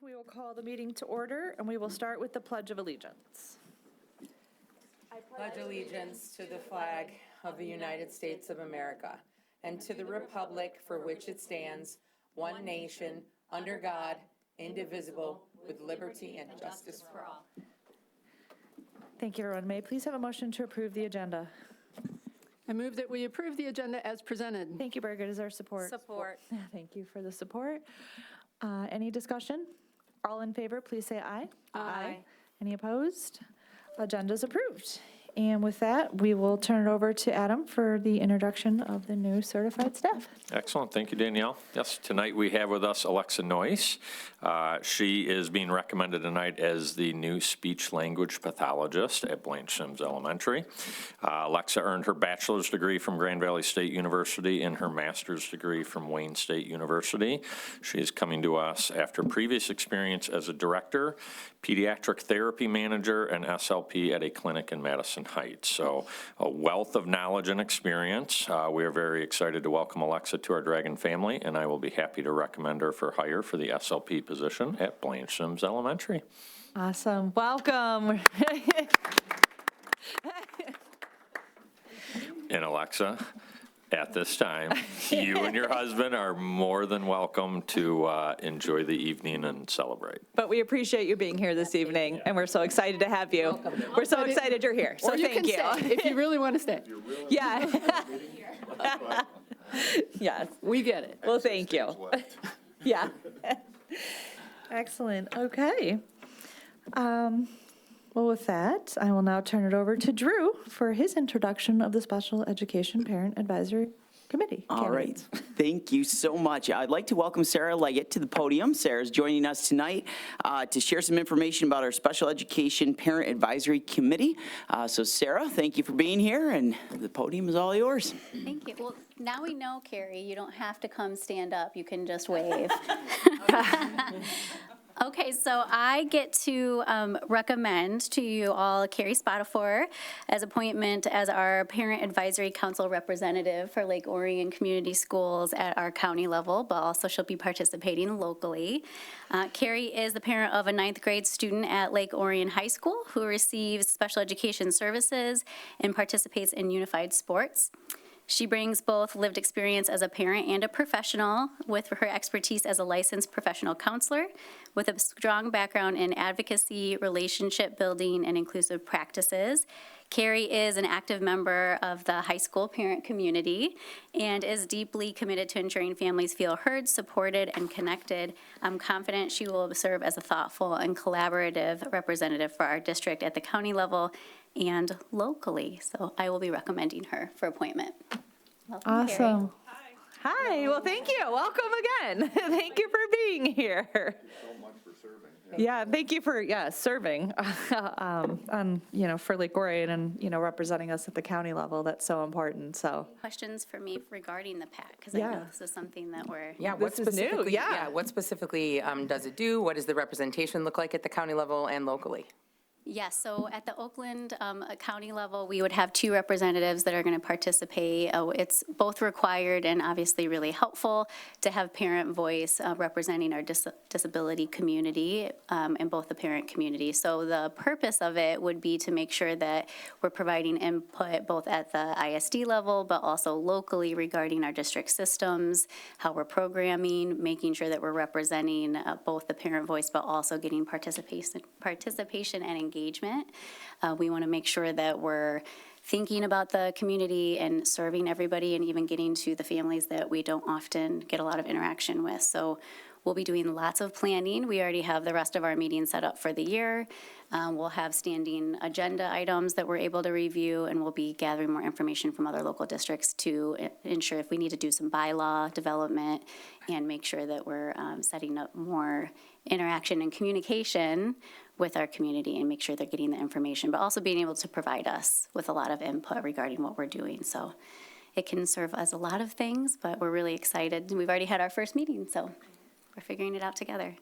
We will call the meeting to order, and we will start with the Pledge of Allegiance. I pledge allegiance to the flag of the United States of America and to the republic for which it stands, one nation, under God, indivisible, with liberty and justice for all. Thank you, everyone. May I please have a motion to approve the agenda? I move that we approve the agenda as presented. Thank you, Birgit. Is there support? Support. Thank you for the support. Any discussion? All in favor, please say aye. Aye. Any opposed? Agenda's approved. And with that, we will turn it over to Adam for the introduction of the new certified staff. Excellent. Thank you, Danielle. Yes, tonight we have with us Alexa Noyce. She is being recommended tonight as the new speech language pathologist at Blanche Sims Elementary. Alexa earned her bachelor's degree from Grand Valley State University and her master's degree from Wayne State University. She is coming to us after previous experience as a director, pediatric therapy manager, and SLP at a clinic in Madison Heights. So a wealth of knowledge and experience. We are very excited to welcome Alexa to our Dragon family, and I will be happy to recommend her for hire for the SLP position at Blanche Sims Elementary. Awesome. Welcome. And Alexa, at this time, you and your husband are more than welcome to enjoy the evening and celebrate. But we appreciate you being here this evening, and we're so excited to have you. We're so excited you're here, so Or you thank can you. stay if you really want to stay. Yeah. Yes, We get it. well, thank you. Yeah. Excellent. Okay. Well, with that, I will now turn it over to Drew for his introduction of the Special Education Parent Advisory Committee. All right. candidates. Thank you so much. I'd like to welcome Sarah Leggett to the podium. Sarah's joining us tonight to share some information about our Special Education Parent Advisory Committee. So Sarah, thank you for being here, and the podium is all yours. Thank you. Well, now we know, Carrie, you don't have to come stand up. You can just wave. Okay, so I get to recommend to you all Carrie Spatafor as appointment as our Parent Advisory Council representative for Lake Orion Community Schools at our county level, but also she'll be participating locally. Carrie is the parent of a 9th grade student at Lake Orion High School who receives special education services and participates in unified sports. She brings both lived experience as a parent and a professional with her expertise as a licensed professional counselor with a strong background in advocacy, relationship building, and inclusive practices. Carrie is an active member of the high school parent community and is deeply committed to ensuring families feel heard, supported, and connected. I'm confident she will serve as a thoughtful and collaborative representative for our district at the county level and locally. So I will be recommending her for appointment. Welcome, Carrie. Awesome. Hi. Well, thank you. Welcome again. Thank you for being here. Thank you so much for serving. Yeah, thank you for, serving, for Lake Orion and, representing us at the county level. That's so important, so. Questions for me regarding the PAC? Because I Yeah. know this is something that we're. Yeah, what This is new, specifically? yeah. What specifically does it do? What does the representation look like at the county level and locally? Yes, so at the Oakland County level, we would have 2 representatives that are going to participate. It's both required and obviously really helpful to have parent voice representing our disability community in both the parent community. So the purpose of it would be to make sure that we're providing input both at the ISD level, but also locally regarding our district systems, how we're programming, making sure that we're representing both the parent voice, but also getting participation and engagement. We want to make sure that we're thinking about the community and serving everybody and even getting to the families that we don't often get a lot of interaction with. So we'll be doing lots of planning. We already have the rest of our meetings set up for the year. We'll have standing agenda items that we're able to review, and we'll be gathering more information from other local districts to ensure if we need to do some bylaw development and make sure that we're setting up more interaction and communication with our community and make sure they're getting the information, but also being able to provide us with a lot of input regarding what we're doing. So it can serve as a lot of things, but we're really excited. We've already had our first meeting, so we're figuring it out together.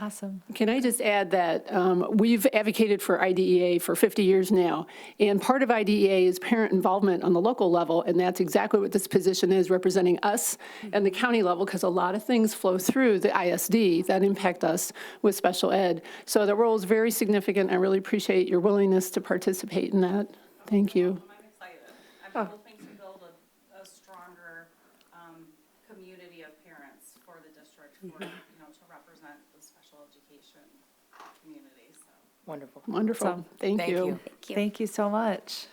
Awesome. Can I just add that we've advocated for IDEA for 50 years now, and part of IDEA is parent involvement on the local level, and that's exactly what this position is, representing us and the county level, because a lot of things flow through the ISD that impact us with special ed. So the role is very significant. I really appreciate your willingness to participate in that. Thank you. I'm excited. I'm hoping to build a stronger community of parents for the district, for, to represent the special education community, so. Wonderful. Wonderful. Awesome. Thank Thank you. you. Thank you. Thank you so much.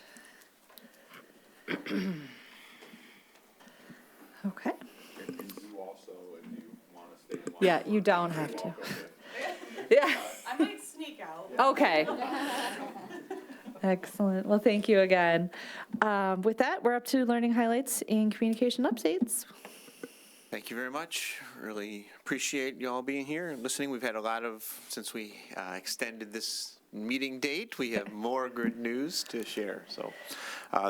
Okay. Yeah, you don't have to. Yeah. I might sneak out. Okay. Excellent. Well, thank you again. With that, we're up to learning highlights and communication updates. Thank you very much. Really appreciate you all being here and listening. We've had a lot of, since we extended this meeting date, we have more good news to share. So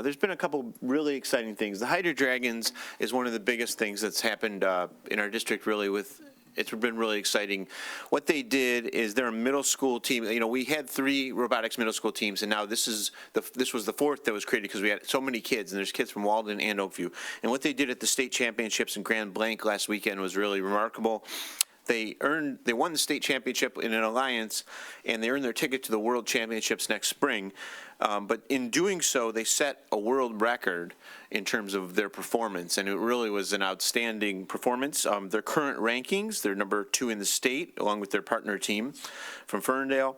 there's been a couple really exciting things. The Hydra Dragons is one of the biggest things that's happened in our district, really, with it's been really exciting. What they did is they're a middle school team. We had 3 robotics middle school teams, and now this was the 4th that was created because we had so many kids, and there's kids from Walden and Oakview. And what they did at the state championships in Grand Blanc last weekend was really remarkable. They won the state championship in an alliance, and they earned their ticket to the world championships next spring. But in doing so, they set a world record in terms of their performance, and it really was an outstanding performance. Their current rankings, they're number 2 in the state, along with their partner team from Ferndale.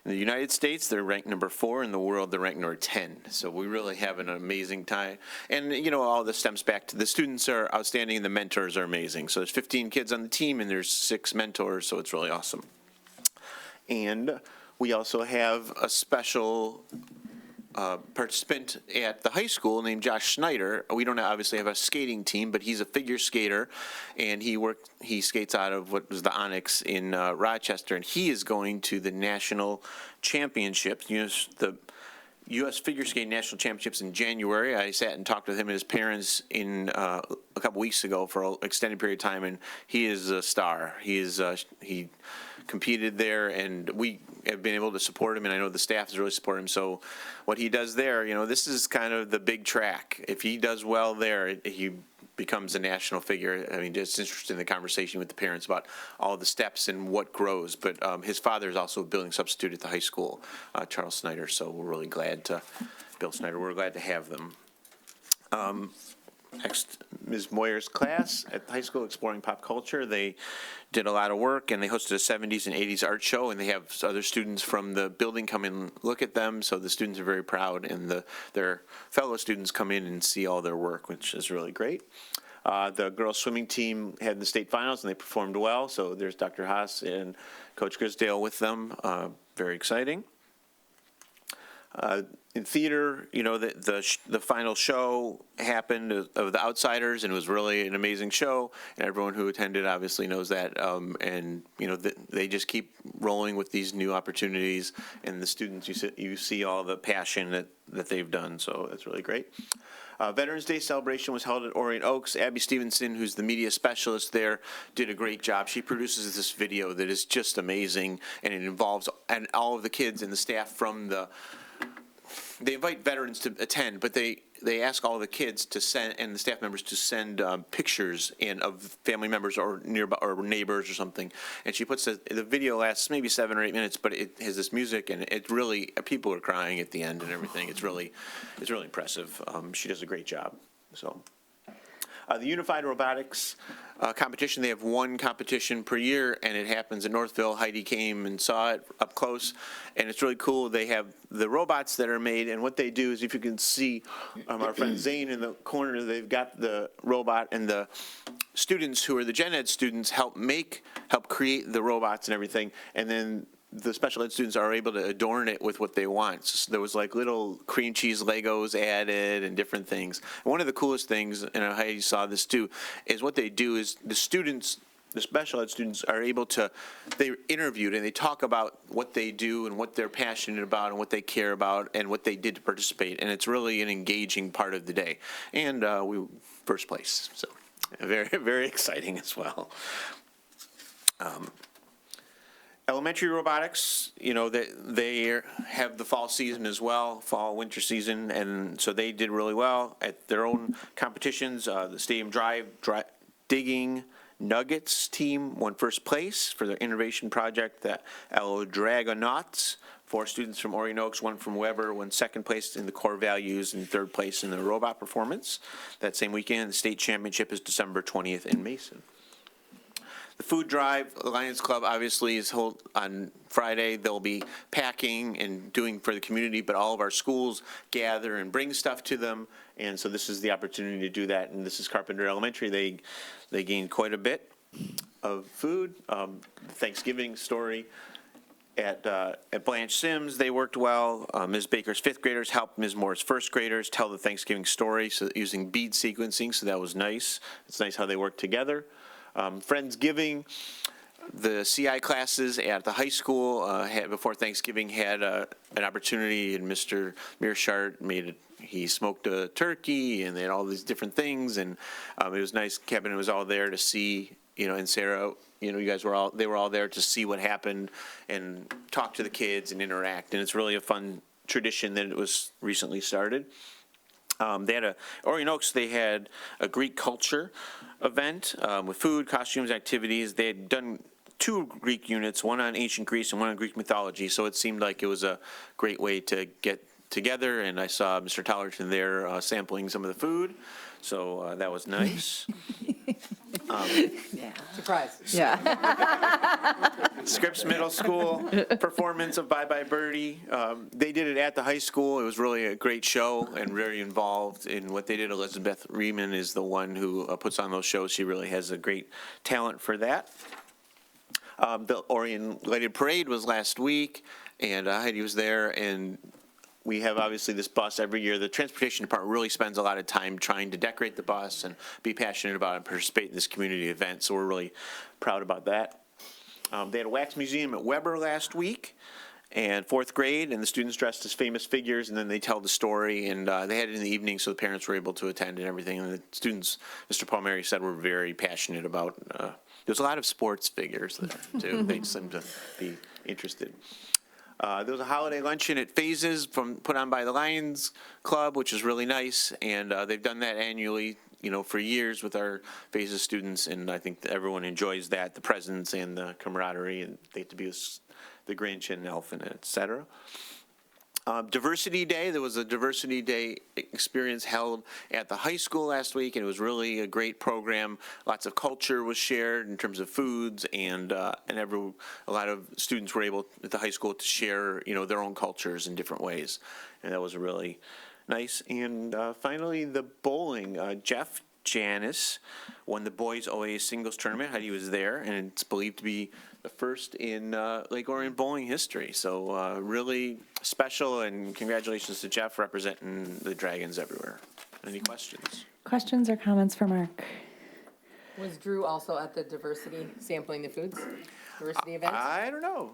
In the United States, they're ranked number 4. In the world, they're ranked number 10. So we really have an amazing time. And, all this stems back to the students are outstanding and the mentors are amazing. So there's 15 kids on the team, and there's 6 mentors, so it's really awesome. And we also have a special participant at the high school named Josh Schneider. We don't obviously have a skating team, but he's a figure skater, and he skates out of what was the Onyx in Rochester, and he is going to the national championships, the U.S. Figure Skating National Championships in January. I sat and talked with him and his parents in a couple weeks ago for an extended period of time, and he is a star. He competed there, and we have been able to support him, and I know the staff has really supported him. So what he does there, this is kind of the big track. If he does well there, he becomes a national figure. I mean, just interested in the conversation with the parents about all the steps and what grows. But his father is also a building substitute at the high school, Charles Snyder. So we're really glad to, Bill Snyder, we're glad to have them. Next, Ms. Moyer's class at the high school, Exploring Pop Culture. They did a lot of work, and they hosted a 70s and 80s art show, and they have other students from the building come in and look at them, so the students are very proud, and their fellow students come in and see all their work, which is really great. The girls' swimming team had the state finals, and they performed well, so there's Dr. Haas and Coach Grisdale with them. Very exciting. In theater, the final show happened of The Outsiders, and it was really an amazing show, and everyone who attended obviously knows that. And they just keep rolling with these new opportunities, and the students, you see all the passion that they've done, so that's really great. Veterans Day celebration was held at Orion Oaks. Abby Stevenson, who's the media specialist there, did a great job. She produces this video that is just amazing, and it involves all of the kids and the staff from they invite veterans to attend, but they ask all the kids to send, and the staff members to send pictures of family members or nearby or neighbors or something. And she puts the video lasts maybe 7 or 8 minutes, but it has this music, and it really, people are crying at the end and everything. It's really impressive. She does a great job. So. The Unified Robotics competition, they have one competition per year, and it happens in Northville. Heidi came and saw it up close, and it's really cool. They have the robots that are made, and what they do is, if you can see our friend Zane in the corner, they've got the robot, and the students who are the Gen Ed students help create the robots and everything, and then the special ed students are able to adorn it with what they want. So there was like little cream cheese Legos added and different things. And one of the coolest things, and I saw this too, is what they do is the special ed students are able to, they're interviewed and they talk about what they do and what they're passionate about and what they care about and what they did to participate. And it's really an engaging part of the day. And we first place, so very, very exciting as well. Elementary robotics, they have the fall season as well, fall, winter season, and so they did really well at their own competitions. The Stadium Drive Digging Nuggets team won first place for their innovation project. The LO Dragonauts, 4 students from Orion, 1 from Weber, won second place in the core values and third place in the robot performance. That same weekend, the state championship is December 20th in Mason. The food drive, the Lions Club obviously is held on Friday. They'll be packing and doing for the community, but all of our schools gather and bring stuff to them. And so this is the opportunity to do that. And this is Carpenter Elementary. They gained quite a bit of food. Thanksgiving story at Blanche Sims, they worked well. Ms. Baker's 5th graders helped Ms. Moore's 1st graders tell the Thanksgiving story, so using bead sequencing, so that was nice. It's nice how they work together. Friendsgiving, the CI classes at the high school before Thanksgiving had an opportunity, and Mr. Mearshart he smoked a turkey, and they had all these different things, and it was nice. Kevin was all there to see, and Sarah, you guys they were all there to see what happened and talk to the kids and interact, and it's really a fun tradition that it was recently started. They had Orion Oaks, they had a Greek culture event with food, costumes, activities. They had done 2 Greek units, one on ancient Greece and one on Greek mythology, so it seemed like it was a great way to get together, and I saw Mr. Tollerton there sampling some of the food, so that was nice. Surprise. Scripps Middle School performance of Bye Bye Birdie. They did it at the high school. It was really a great show and very involved in what they did. Elizabeth Riemann is the one who puts on those shows. She really has a great talent for that. The Orion Lighted Parade was last week, and Heidi was there, and we have obviously this bus every year. The transportation department really spends a lot of time trying to decorate the bus and be passionate about it and participate in this community event, so we're really proud about that. They had a wax museum at Weber last week, and 4th grade, and the students dressed as famous figures, and then they tell the story, and they had it in the evening, so the parents were able to attend and everything, and the students, Mr. Palmieri said, were very passionate about, there's a lot of sports figures there, too. They seem to be interested. There was a holiday luncheon at Phases put on by the Lions Club, which is really nice, and they've done that annually, for years with our Phases students, and I think that everyone enjoys that, the presents and the camaraderie, and they get to be with the Grinch and Elf and et cetera. Diversity Day, there was a Diversity Day experience held at the high school last week, and it was really a great program. Lots of culture was shared in terms of foods, and a lot of students were able at the high school to share, their own cultures in different ways, and that was really nice. And finally, the bowling. Jeff Janis won the boys OA singles tournament. Heidi was there, and it's believed to be the first in Lake Orion bowling history. So really special, and congratulations to Jeff representing the Dragons everywhere. Any questions? Questions or comments for Mark? Was Drew also at the diversity, sampling the foods? Diversity event? I don't know.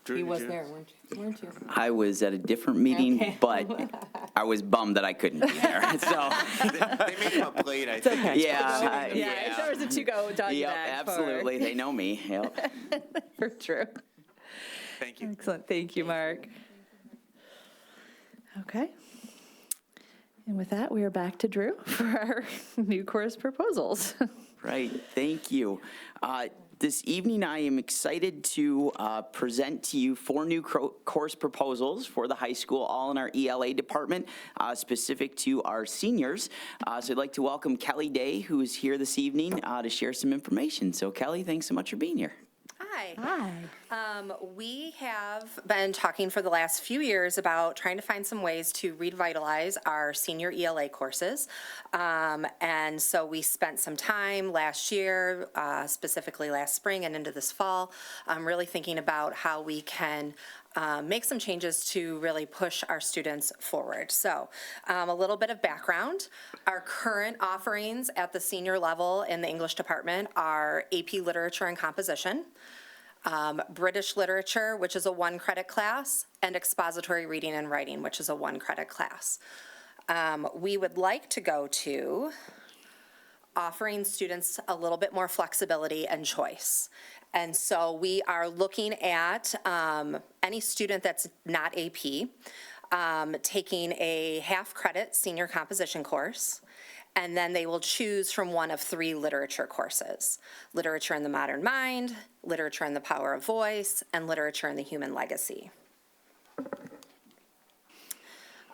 Drew, He did was you- there, weren't you? I was at a different meeting, Okay. but I was bummed that I couldn't be there, so. They made him up late, I think. Yeah, There was a to-go doggy Yep, bag for- absolutely, they know me, yep. For Drew. Thank you. Excellent, thank you, Mark. Okay. And with that, we are back to Drew for our new course proposals. Right, thank you. This evening, I am excited to present to you 4 new course proposals for the high school, all in our ELA department, specific to our seniors. So I'd like to welcome Kelly Day, who is here this evening to share some information. So Kelly, thanks so much for being here. Hi. Hi. We have been talking for the last few years about trying to find some ways to revitalize our senior ELA courses. And so we spent some time last year, specifically last spring and into this fall, really thinking about how we can make some changes to really push our students forward. So a little bit of background. Our current offerings at the senior level in the English department are AP Literature and Composition, British Literature, which is a 1-credit class, and Expository Reading and Writing, which is a 1-credit class. We would like to go to offering students a little bit more flexibility and choice. And so we are looking at any student that's not AP taking a half-credit senior composition course, and then they will choose from one of 3 literature courses: Literature in the Modern Mind, Literature in the Power of Voice, and Literature in the Human Legacy.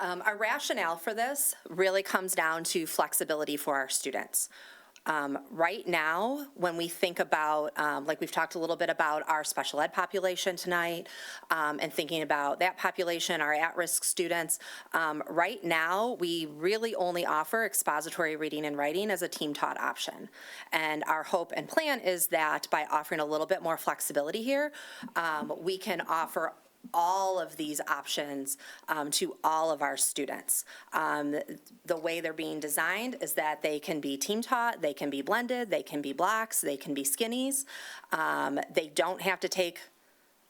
Our rationale for this really comes down to flexibility for our students. Right now, when we think about, like we've talked a little bit about our special ed population tonight, and thinking about that population, our at-risk students, right now, we really only offer expository reading and writing as a team-taught option. And our hope and plan is that by offering a little bit more flexibility here, we can offer all of these options to all of our students. The way they're being designed is that they can be team taught, they can be blended, they can be blocks, they can be skinnies. They don't have to take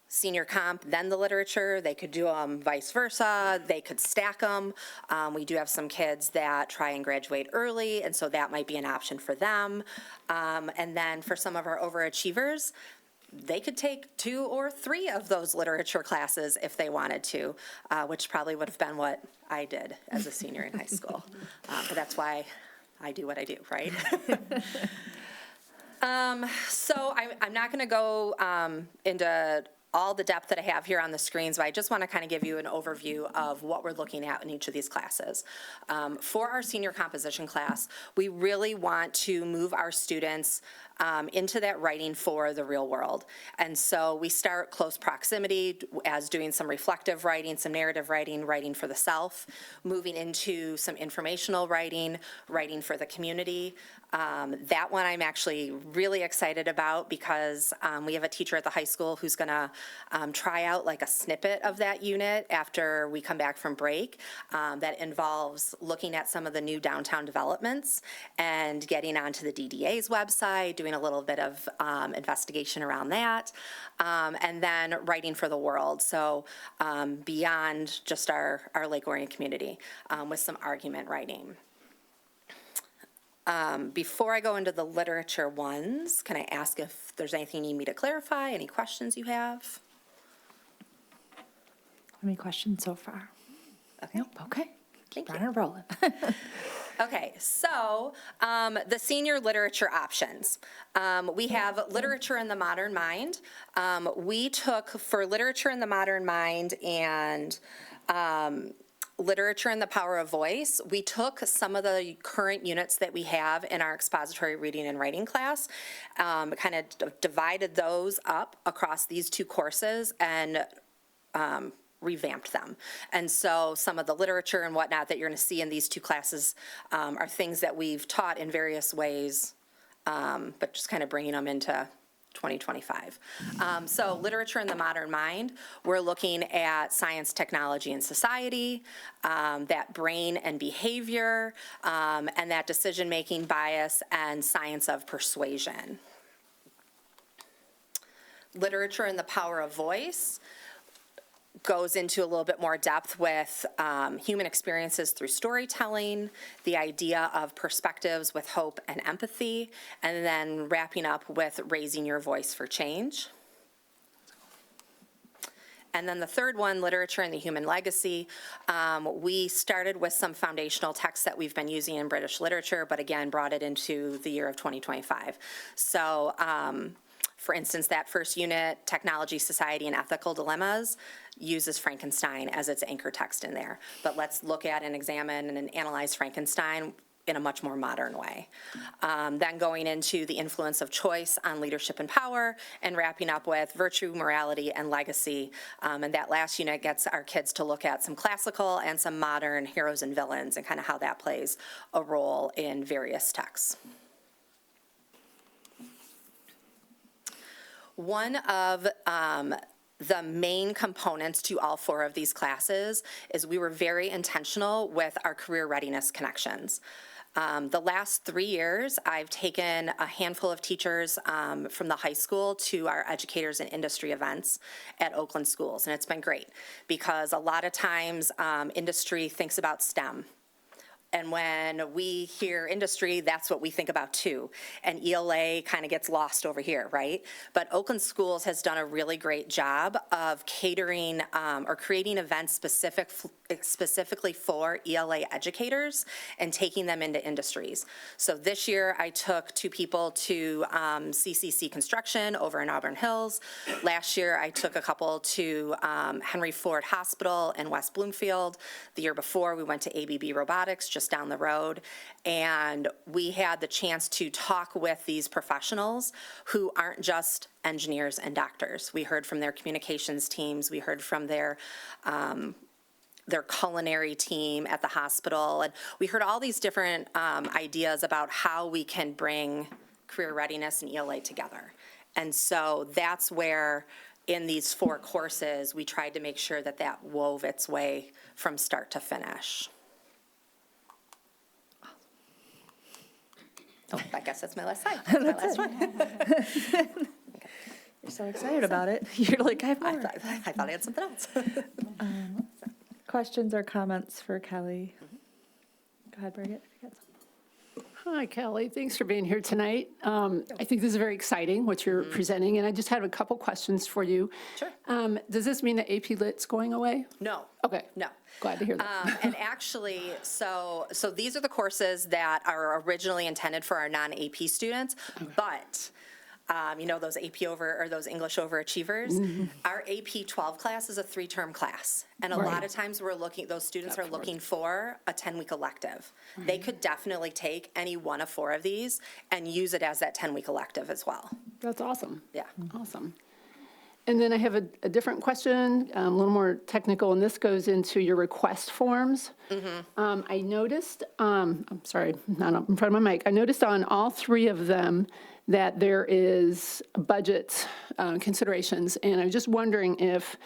senior comp, then the literature. They could do them vice versa. They could stack them. We do have some kids that try and graduate early, and so that might be an option for them. And then for some of our overachievers, they could take 2 or 3 of those literature classes if they wanted to, which probably would have been what I did as a senior in high school. But that's why I do what I do, right? So I'm not going to go into all the depth that I have here on the screens, but I just want to kind of give you an overview of what we're looking at in each of these classes. For our senior composition class, we really want to move our students into that writing for the real world. And so we start close proximity as doing some reflective writing, some narrative writing, writing for the self, moving into some informational writing, writing for the community. That one I'm actually really excited about because we have a teacher at the high school who's gonna try out like a snippet of that unit after we come back from break that involves looking at some of the new downtown developments and getting onto the DDA's website, doing a little bit of investigation around that, and then writing for the world. So beyond just our Lake Orion community with some argument writing. Before I go into the literature ones, can I ask if there's anything you need me to clarify, any questions you have? Any questions so far? Okay. Nope, okay. Thank Keep you. on rolling. Okay, so the senior literature options. We have Literature in the Modern Mind. We took, for Literature in the Modern Mind and Literature and the Power of Voice, we took some of the current units that we have in our expository reading and writing class, kind of divided those up across these 2 courses and revamped them. And so some of the literature and whatnot that you're going to see in these 2 classes are things that we've taught in various ways, but just kind of bringing them into 2025. So Literature in the Modern Mind, we're looking at science, technology, and society, that brain and behavior, and that decision-making bias and science of persuasion. Literature in the Power of Voice goes into a little bit more depth with human experiences through storytelling, the idea of perspectives with hope and empathy, and then wrapping up with raising your voice for change. And then the third one, Literature and the Human Legacy, we started with some foundational texts that we've been using in British literature, but again, brought it into the year of 2025. So, for instance, that first unit, Technology, Society, and Ethical Dilemmas, uses Frankenstein as its anchor text in there. But let's look at and examine and analyze Frankenstein in a much more modern way. Then going into the influence of choice on leadership and power, and wrapping up with virtue, morality, and legacy. And that last unit gets our kids to look at some classical and some modern heroes and villains and kind of how that plays a role in various texts. One of the main components to all 4 of these classes is we were very intentional with our career readiness connections. The last 3 years, I've taken a handful of teachers from the high school to our educators and industry events at Oakland schools, and it's been great because a lot of times industry thinks about STEM, And when we hear industry, that's what we think about too. And ELA kind of gets lost over here, right? But Oakland Schools has done a really great job of catering or creating events specifically for ELA educators and taking them into industries. So this year I took 2 people to CCC Construction over in Auburn Hills. Last year I took a couple to Henry Ford Hospital in West Bloomfield. The year before we went to ABB Robotics just down the road, and we had the chance to talk with these professionals who aren't just engineers and doctors. We heard from their communications teams, we heard from their culinary team at the hospital, and we heard all these different ideas about how we can bring career readiness and ELA together. And so that's where in these 4 courses, we tried to make sure that that wove its way from start to finish. Oh, I guess that's my last slide. That's my last one. You're so excited about it. You're like, I have I more. thought I had something else. Questions or comments for Kelly? Go ahead, Birgit. if you got something. Hi, Kelly. Thanks for being here tonight. I think this is very exciting, what you're presenting, and I just have a couple questions for you. Sure. Does this mean that AP Lit's going away? No. Okay. No. Glad to hear that. And actually, so these are the courses that are originally intended for our non-AP students, but you know, those AP over, or those English overachievers. Our AP 12 class is a 3-term class. And a lot of times those students are looking for a 10-week elective. They could definitely take any one of 4 of these and use it as that 10-week elective as well. That's awesome. Yeah. Awesome. And then I have a different question, a little more technical, and this goes into your request forms. I noticed, I'm sorry, not up in front of my mic. I noticed on all 3 of them that there is budget considerations, and I'm just wondering if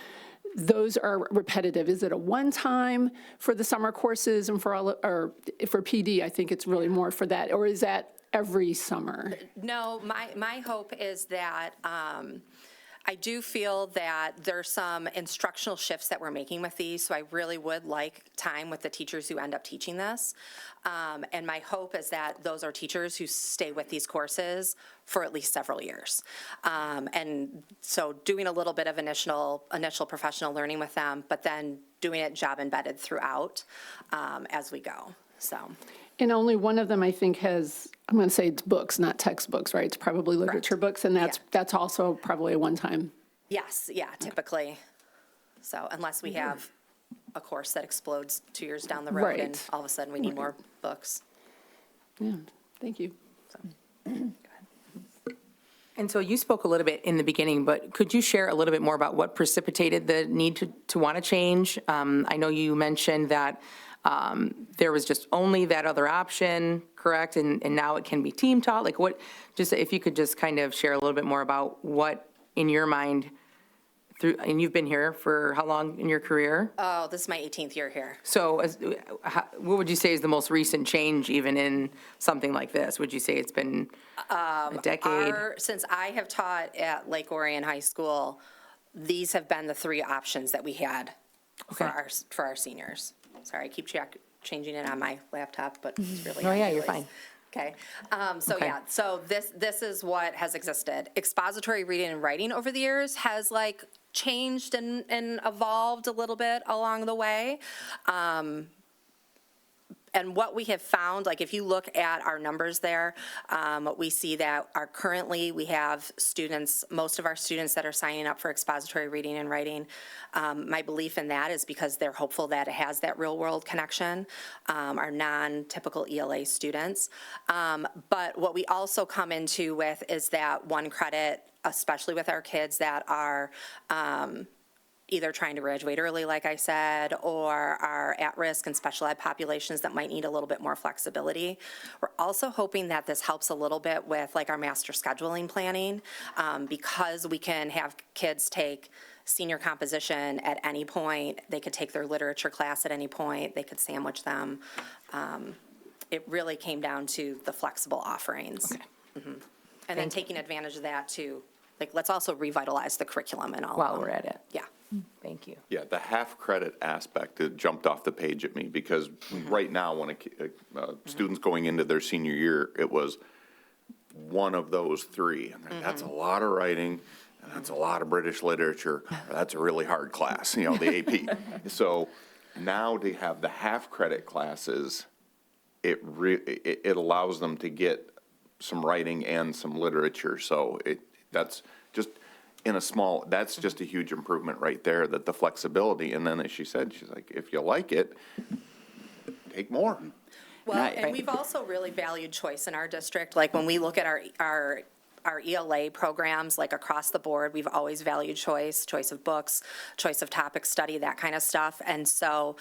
those are repetitive. Is it a one-time for the summer courses and for all, or for PD, I think it's really more for that, or is that every summer? No, my hope is that I do feel that there's some instructional shifts that we're making with these, so I really would like time with the teachers who end up teaching this. And my hope is that those are teachers who stay with these courses for at least several years. And so doing a little bit of initial professional learning with them, but then doing it job embedded throughout as we go, so. And only one of them, I think, has, I'm going to say it's books, not textbooks, right? It's probably literature books, and that's also probably a one-time. Yes, yeah, typically. So unless we have a course that explodes 2 years down the road and Right. all of a sudden we need more books. Yeah, thank you. And so you spoke a little bit in the beginning, but could you share a little bit more about what precipitated the need to want to change? I know you mentioned that there was just only that other option, correct? And now it can be team taught? Like what, just if you could just kind of share a little bit more about what in your mind and you've been here for how long in your career? Oh, this is my 18th year here. So what would you say is the most recent change even in something like this? Would you say it's been a decade? Since I have taught at Lake Orion High School, these have been the 3 options that we had for our seniors. Sorry, I keep changing it on my laptop, but it's really. Oh, yeah, you're fine. Okay, so this is what has existed. Expository reading and writing over the years has like changed and evolved a little bit along the way. And what we have found, like if you look at our numbers there, we see that currently we have students, most of our students that are signing up for expository reading and writing. My belief in that is because they're hopeful that it has that real world connection, our non-typical ELA students. But what we also come into with is that 1 credit, especially with our kids that are either trying to graduate early, like I said, or are at risk and special ed populations that might need a little bit more flexibility. We're also hoping that this helps a little bit with like our master scheduling planning, because we can have kids take senior composition at any point. They could take their literature class at any point. They could sandwich them. It really came down to the flexible offerings. Okay. And then taking advantage of that to, like, let's also revitalize the curriculum and all. While we're at it. Yeah. Thank you. Yeah, the half credit aspect, it jumped off the page at me because right now, when a student's going into their senior year, it was one of those three. And that's a lot of writing, and that's a lot of British literature. That's a really hard class, the AP. So now to have the half credit classes, it allows them to get some writing and some literature. So that's just that's just a huge improvement right there, that the flexibility. And then as she said, she's like, if you like it, take more. Well, and we've also really valued choice in our district. Like when we look at our ELA programs, like across the board, we've always valued choice of books, choice of topic study, that kind of stuff. And so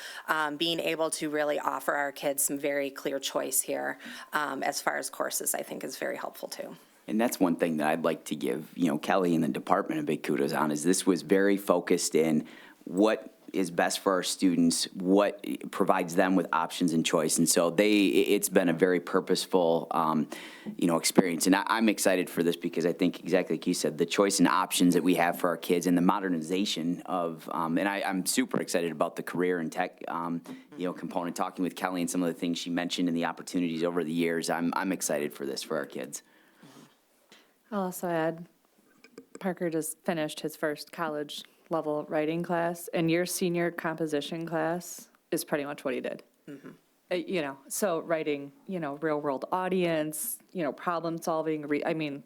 being able to really offer our kids some very clear choice here as far as courses, I think is very helpful too. And that's one thing that I'd like to give, Kelly and the department a big kudos on, is this was very focused in what is best for our students, what provides them with options and choice. And so it's been a very purposeful, experience. And I'm excited for this because I think exactly like you said, the choice and options that we have for our kids and the modernization of, and I'm super excited about the career and tech, component, talking with Kelly and some of the things she mentioned and the opportunities over the years. I'm excited for this for our kids. I'll also add, Parker just finished his first college level writing class, and your senior composition class is pretty much what he did. So writing, real world audience, problem solving.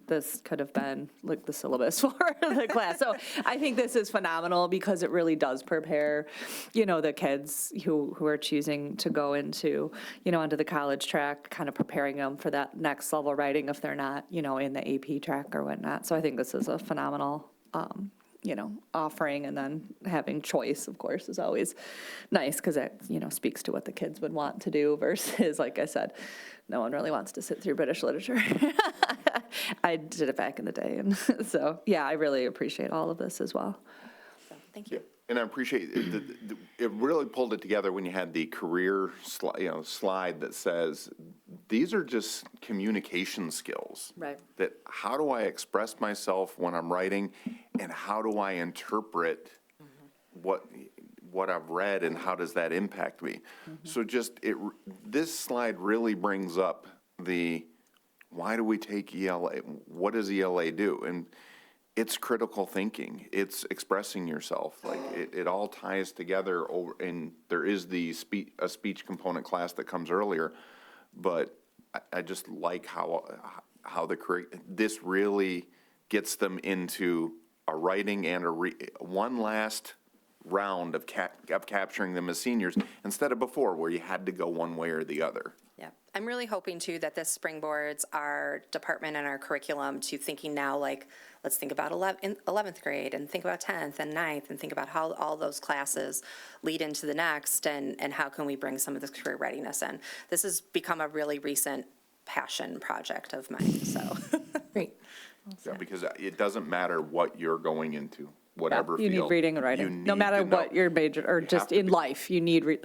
This could have been like the syllabus for the class. So I think this is phenomenal because it really does prepare, the kids who are choosing to go into, onto the college track, kind of preparing them for that next level writing if they're not, in the AP track or whatnot. So I think this is a phenomenal offering, and then having choice, of course, is always nice because it, speaks to what the kids would want to do versus, like I said, no one really wants to sit through British literature. I did it back in the day. And so, yeah, I really appreciate all of this as well. So, thank you. And I appreciate it really pulled it together when you had the career slide that says, these are just communication skills. Right. That how do I express myself when I'm writing, and how do I interpret what I've read, and how does that impact me? So this slide really brings up why do we take ELA? What does ELA do? And it's critical thinking. It's expressing yourself. Like it all ties together. And there is a speech component class that comes earlier, but I just like how this really gets them into a writing and one last round of capturing them as seniors instead of before where you had to go one way or the other. Yeah, I'm really hoping too that this springboards our department and our curriculum to thinking now like, let's think about 11th grade and think about 10th and 9th and think about how all those classes lead into the next and how can we bring some of this career readiness in. This has become a really recent passion project of mine, so. Great. Yeah, because it doesn't matter what you're going into, whatever You field. need reading and writing, no matter what your major, or just in life, you need, You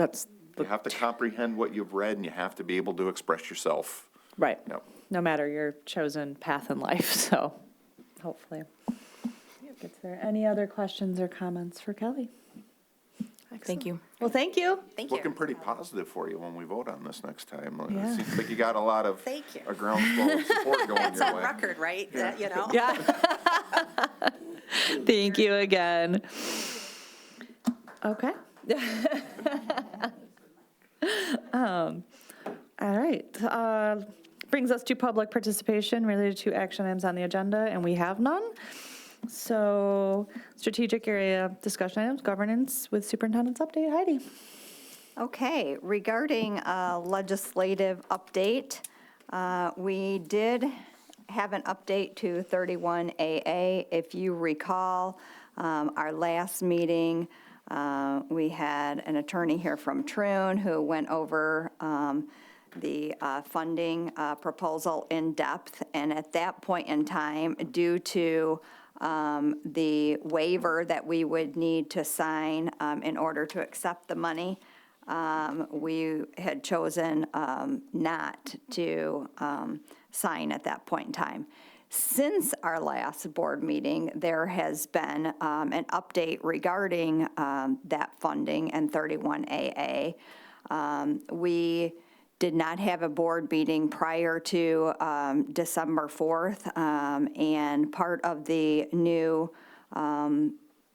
have to comprehend what you've read, and you have to be able to express yourself. right, Yep. no matter your chosen path in life, so hopefully. Is there any other questions or comments for Kelly? Thank you. Well, thank you. Thank you. Looking pretty positive for you when we vote on this next time. Yeah. It seems like you got a lot of Thank you. a groundswell of support going That's your on way. record, right? That, Yeah. Thank you again. Okay. All right. Brings us to public participation related to action items on the agenda, and we have none. So strategic area discussion items, governance with superintendent's update. Heidi. Okay, regarding legislative update, we did have an update to 31AA. If you recall, our last meeting, we had an attorney here from Troon who went over the funding proposal in depth, and at that point in time, due to the waiver that we would need to sign in order to accept the money, we had chosen not to sign at that point in time. Since our last board meeting, there has been an update regarding that funding and 31AA. We did not have a board meeting prior to December 4th, and part of the new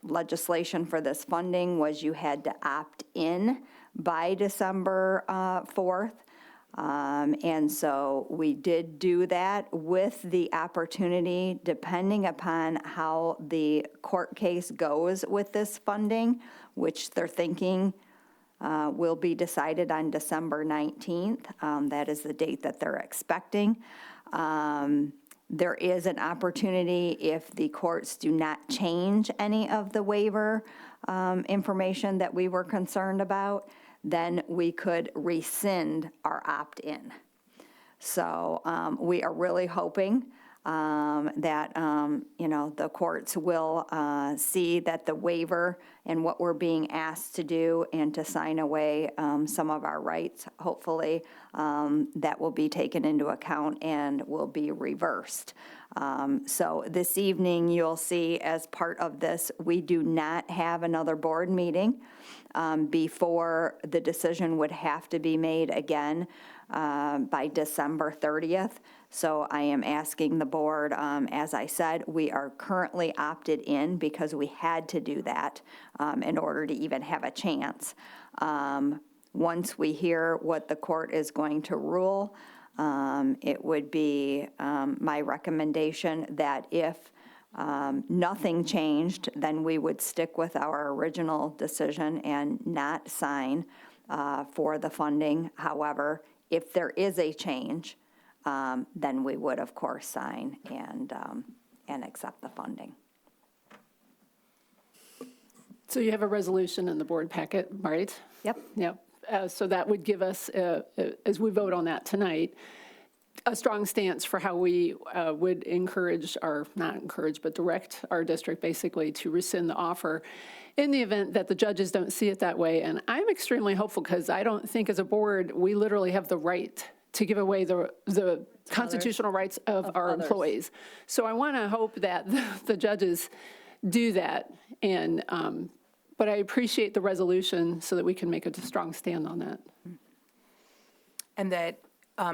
legislation for this funding was you had to opt in by December 4th. And so we did do that with the opportunity, depending upon how the court case goes with this funding, which they're thinking will be decided on December 19th. That is the date that they're expecting. There is an opportunity, if the courts do not change any of the waiver information that we were concerned about, then we could rescind our opt-in. So we are really hoping that, the courts will see that the waiver and what we're being asked to do and to sign away some of our rights, hopefully, that will be taken into account and will be reversed. So this evening, you'll see as part of this, we do not have another board meeting before the decision would have to be made again by December 30th. So I am asking the board, as I said, we are currently opted in because we had to do that in order to even have a chance. Once we hear what the court is going to rule, it would be my recommendation that if nothing changed, then we would stick with our original decision and not sign for the funding. However, if there is a change, then we would, of course, sign and accept the funding. So you have a resolution in the board packet, right? Yep. Yep. So that would give us, as we vote on that tonight, a strong stance for how we would encourage, or not encourage, but direct our district basically to rescind the offer in the event that the judges don't see it that way. And I'm extremely hopeful because I don't think as a board, we literally have the right to give away the constitutional rights of our employees. So I want to hope that the judges do that. And, but I appreciate the resolution so that we can make a strong stand on that. And that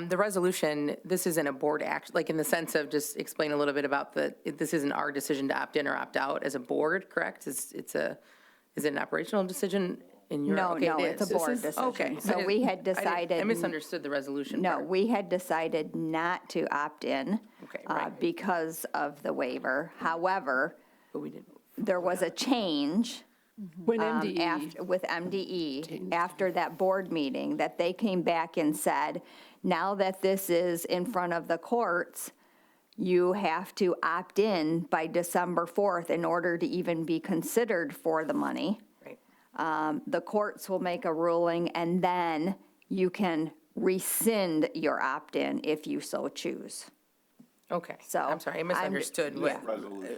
the resolution, this isn't a board act, like in the sense of just explain a little bit about this isn't our decision to opt in or opt out as a board, correct? Is it an operational decision in your? No, okay, no, it it's a is. board This is- decision. Okay. So we had decided. I misunderstood the resolution No, part. we had decided not to opt in Okay, right. because of the waiver. However, But we didn't. there was a change When MDE, with MDE after that board meeting, that they came back and said, now that this is in front of the courts, you have to opt in by December 4th in order to even be considered for the money. Right. The courts will make a ruling, and then you can rescind your opt-in if you so choose. Okay. So, I'm sorry, I misunderstood. yeah.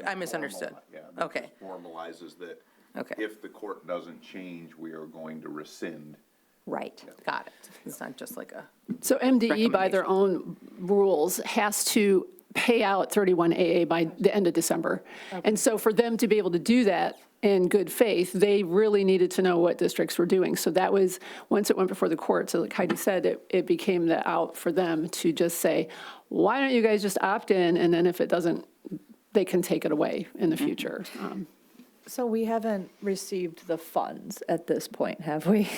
I misunderstood. Okay. Formalizes that Okay. if the court doesn't change, we are going to rescind. Right. Got it. It's not just like a. so MDE by their own rules has to pay out 31AA by the end of December. And so for them to be able to do that in good faith, they really needed to know what districts were doing. So that was, once it went before the court, so like Heidi said, it became the out for them to just say, why don't you guys just opt in? And then if it doesn't, they can take it away in the future. So we haven't received the funds at this point, have we?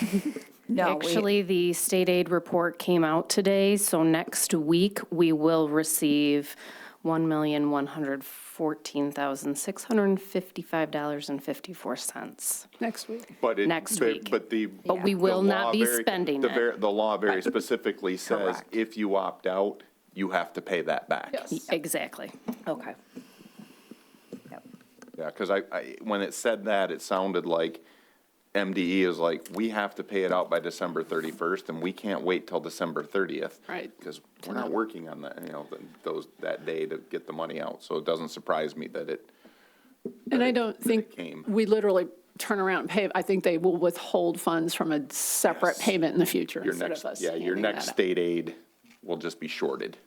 No, Actually, the state aid report came out today, so next week we will receive $1,114,655.54. Next week. But it. Next but- week. But the. But we will the not law be very- spending the it. ver- The law very specifically says Correct. if you opt out, you have to pay that back. Yes. Exactly. Okay. Yeah, because when it said that, it sounded like MDE is like, we have to pay it out by December 31st, and we can't wait till December 30th. Right. Because we're not working on that, that day to get the money out. So it doesn't surprise me that it. And I don't think came. we literally turn around and pay. I think they will withhold funds from a separate Yes. payment in the future Your instead next, of us yeah, your handing next that out. state aid will just be shorted.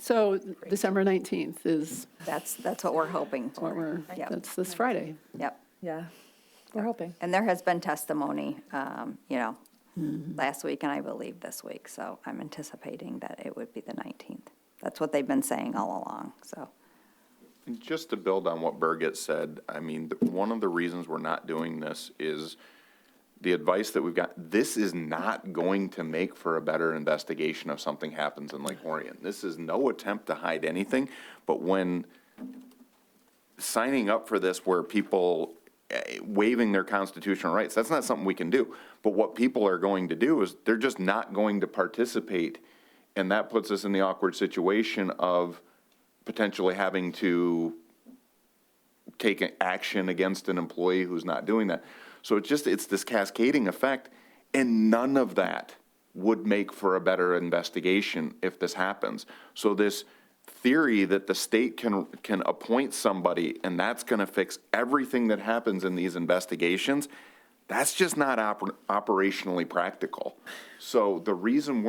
So December 19th is That's what we're hoping what for. Yep. that's this Friday. Yep. Yeah, we're hoping. And there has been testimony, last week and I believe this week, so I'm anticipating that it would be the 19th. That's what they've been saying all along, so. And just to build on what Birgit said, I mean, one of the reasons we're not doing this is the advice that we've got. This is not going to make for a better investigation if something happens in Lake Orion. This is no attempt to hide anything, but when signing up for this where people waiving their constitutional rights, that's not something we can do. But what people are going to do is they're just not going to participate, and that puts us in the awkward situation of potentially having to take an action against an employee who's not doing that. So it's this cascading effect, and none of that would make for a better investigation if this happens. So this theory that the state can appoint somebody and that's going to fix everything that happens in these investigations, that's just not operationally practical. So the reason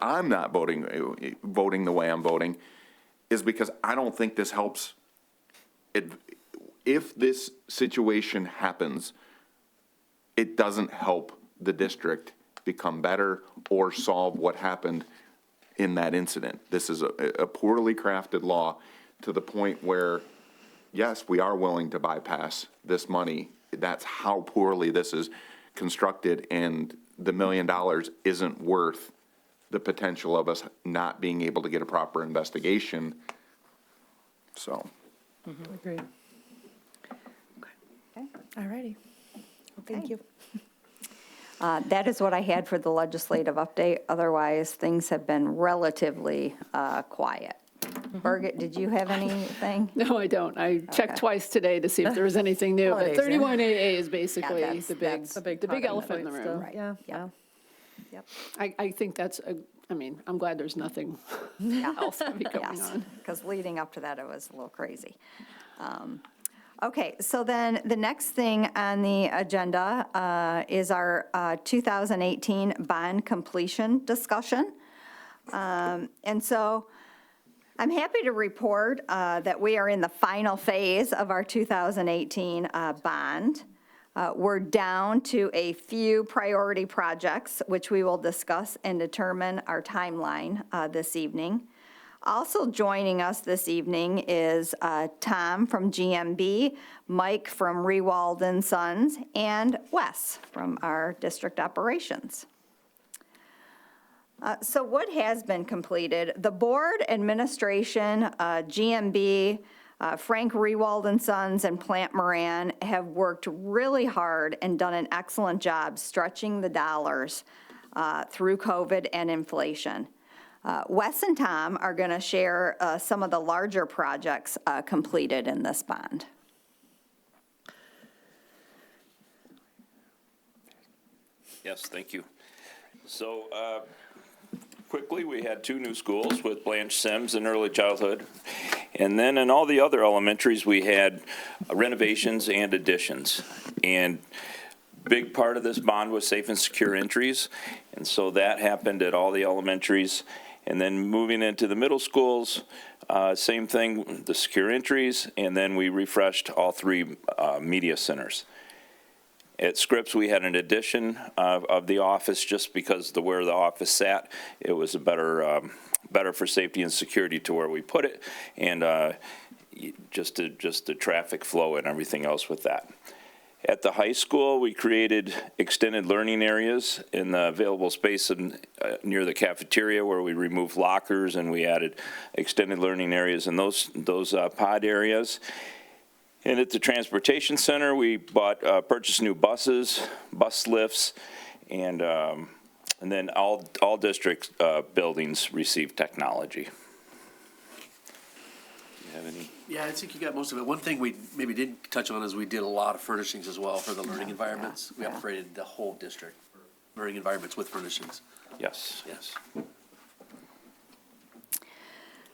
I'm not voting the way I'm voting is because I don't think this helps. If this situation happens, it doesn't help the district become better or solve what happened in that incident. This is a poorly crafted law to the point where, yes, we are willing to bypass this money. That's how poorly this is constructed, and the $1 million isn't worth the potential of us not being able to get a proper investigation. So. Agreed. All righty. Thank you. That is what I had for the legislative update. Otherwise, things have been relatively quiet. Birgit, did you have anything? No, I don't. I checked twice today to see if there was anything new, but Holidays, yeah. 31AA is basically that's the big talking elephant in the point room. still. Yeah, yeah. Yep. I think that's, I'm glad there's nothing else heavy going on. Because leading up to that, it was a little crazy. Okay, so then the next thing on the agenda is our 2018 bond completion discussion. And so I'm happy to report that we are in the final phase of our 2018 bond. We're down to a few priority projects, which we will discuss and determine our timeline this evening. Also joining us this evening is Tom from GMB, Mike from Rewald and Sons, and Wes from our district operations. So what has been completed? The board, administration, GMB, Frank Rewald and Sons, and Plant Moran have worked really hard and done an excellent job stretching the dollars through COVID and inflation. Wes and Tom are going to share some of the larger projects completed in this bond. Yes, thank you. So quickly, we had 2 new schools with Blanche Sims in early childhood. And then in all the other elementaries, we had renovations and additions. And big part of this bond was safe and secure entries. And so that happened at all the elementaries. And then moving into the middle schools, same thing, the secure entries, and then we refreshed all 3 media centers. At Scripps, we had an addition of the office just because where the office sat, it was a better for safety and security to where we put it, and just the traffic flow and everything else with that. At the high school, we created extended learning areas in the available space near the cafeteria where we removed lockers, and we added extended learning areas in those pod areas. And at the transportation center, we purchased new buses, bus lifts, and then all district buildings received technology. Do you have any? Yeah, I think you got most of it. One thing we maybe didn't touch on is we did a lot of furnishings as well for the learning environments. We upgraded the whole district for learning environments with furnishings. Yes. Yes.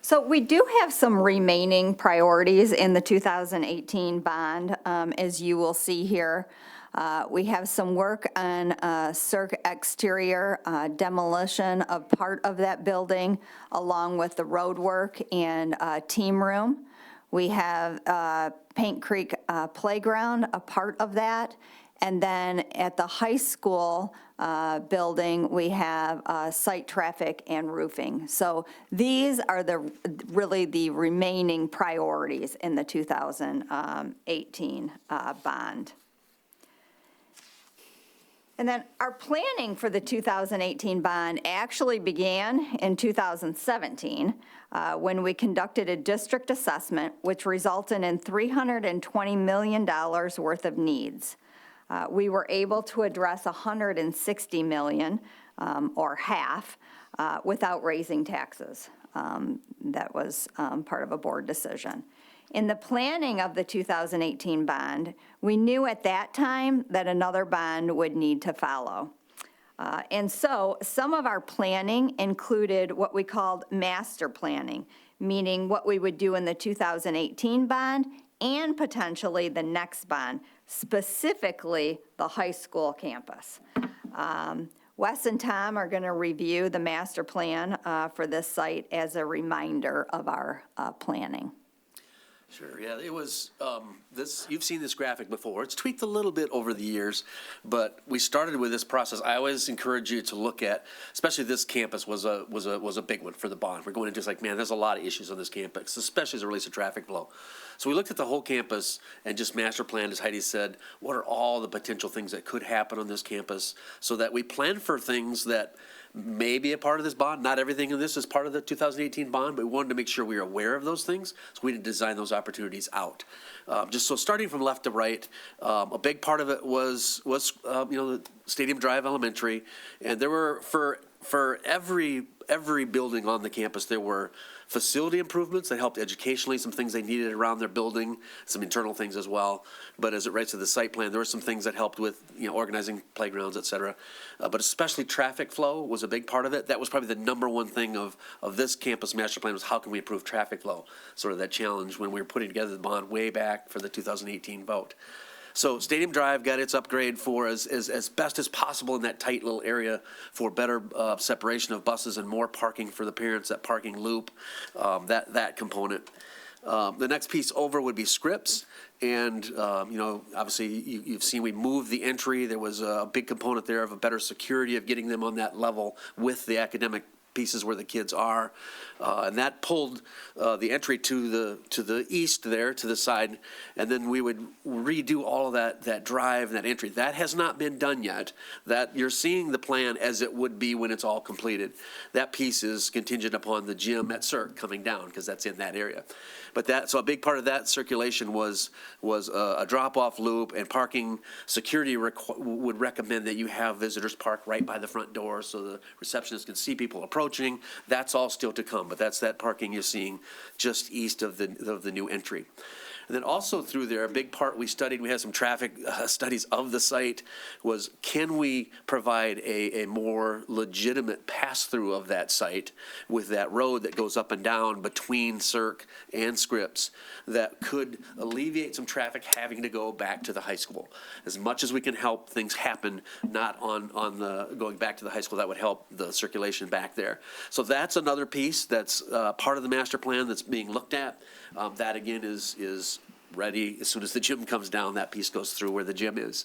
So we do have some remaining priorities in the 2018 bond, as you will see here. We have some work on circ exterior demolition of part of that building, along with the road work and team room. We have Paint Creek Playground, a part of that. And then at the high school building, we have site traffic and roofing. So these are really the remaining priorities in the 2018 bond. And then our planning for the 2018 bond actually began in 2017 when we conducted a district assessment, which resulted in $320 million worth of needs. We were able to address $160 million, or half, without raising taxes. That was part of a board decision. In the planning of the 2018 bond, we knew at that time that another bond would need to follow. And so some of our planning included what we called master planning, meaning what we would do in the 2018 bond and potentially the next bond, specifically the high school campus. Wes and Tom are going to review the master plan for this site as a reminder of our planning. Sure, yeah, it was, you've seen this graphic before. It's tweaked a little bit over the years, but we started with this process. I always encourage you to look at, especially this campus was a big one for the bond. We're going into, like, man, there's a lot of issues on this campus, especially as it relates to traffic flow. So we looked at the whole campus and just master planned, as Heidi said, what are all the potential things that could happen on this campus, so that we plan for things that may be a part of this bond. Not everything in this is part of the 2018 bond, but we wanted to make sure we were aware of those things, so we didn't design those opportunities out. Just so starting from left to right, a big part of it was the Stadium Drive Elementary, and there were for every building on the campus, there were facility improvements that helped educationally, some things they needed around their building, some internal things as well. But as it relates to the site plan, there were some things that helped with, organizing playgrounds, et cetera. But especially traffic flow was a big part of it. That was probably the number one thing of this campus master plan, was how can we improve traffic flow? Sort of that challenge when we were putting together the bond way back for the 2018 vote. So Stadium Drive got its upgrade for as best as possible in that tight little area for better separation of buses and more parking for the parents, that parking loop, that component. The next piece over would be Scripps. And, obviously you've seen we moved the entry. There was a big component there of a better security of getting them on that level with the academic pieces where the kids are, and that pulled the entry to the east there, to the side, and then we would redo all of that drive and that entry. That has not been done yet. That you're seeing the plan as it would be when it's all completed. That piece is contingent upon the gym at CERC coming down, because that's in that area. But so a big part of that circulation was a drop-off loop, and parking. Security would recommend that you have visitors park right by the front door so the receptionist can see people approaching. That's all still to come, but that's that parking you're seeing just east of the new entry. And then also through there, a big part we studied, we had some traffic studies of the site, was can we provide a more legitimate pass-through of that site with that road that goes up and down between CERC and Scripps that could alleviate some traffic having to go back to the high school. As much as we can help things happen, not on the going back to the high school, that would help the circulation back there. So that's another piece that's part of the master plan that's being looked at. That again is ready as soon as the gym comes down. That piece goes through where the gym is,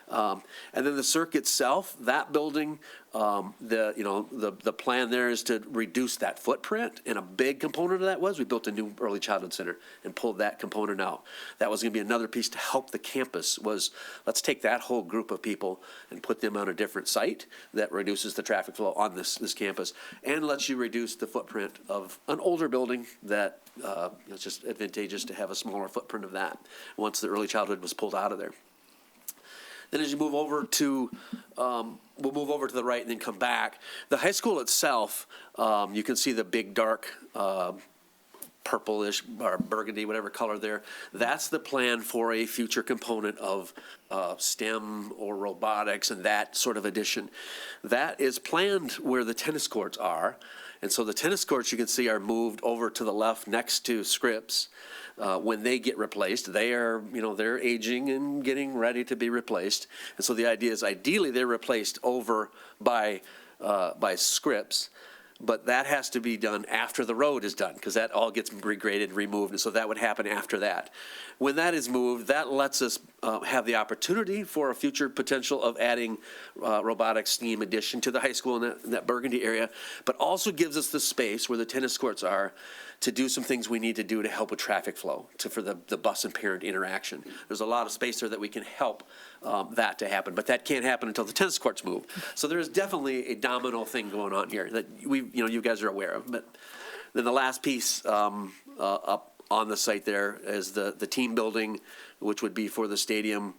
and then the CERC itself, that building, the plan there is to reduce that footprint, and a big component of that was we built a new early childhood center and pulled that component out. That was going to be another piece to help the campus. Was let's take that whole group of people and put them on a different site that reduces the traffic flow on this campus, and lets you reduce the footprint of an older building that it's just advantageous to have a smaller footprint of that once the early childhood was pulled out of there. Then as you move over to, we'll move over to the right and then come back. The high school itself, you can see the big dark purplish or burgundy, whatever color there. That's the plan for a future component of STEM or robotics and that sort of addition. That is planned where the tennis courts are. And so the tennis courts, you can see, are moved over to the left next to Scripps. When they get replaced, they are, they're aging and getting ready to be replaced. And so the idea is ideally they're replaced over by Scripps. But that has to be done after the road is done, because that all gets regraded, removed, and so that would happen after that. When that is moved, that lets us have the opportunity for a future potential of adding robotic STEAM addition to the high school in that Burgundy area, but also gives us the space where the tennis courts are to do some things we need to do to help with traffic flow, for the bus and parent interaction. There's a lot of space there that we can help that to happen, but that can't happen until the tennis courts move. So there is definitely a domino thing going on here that you guys are aware of. But then the last piece up on the site there is the team building, which would be for the stadium.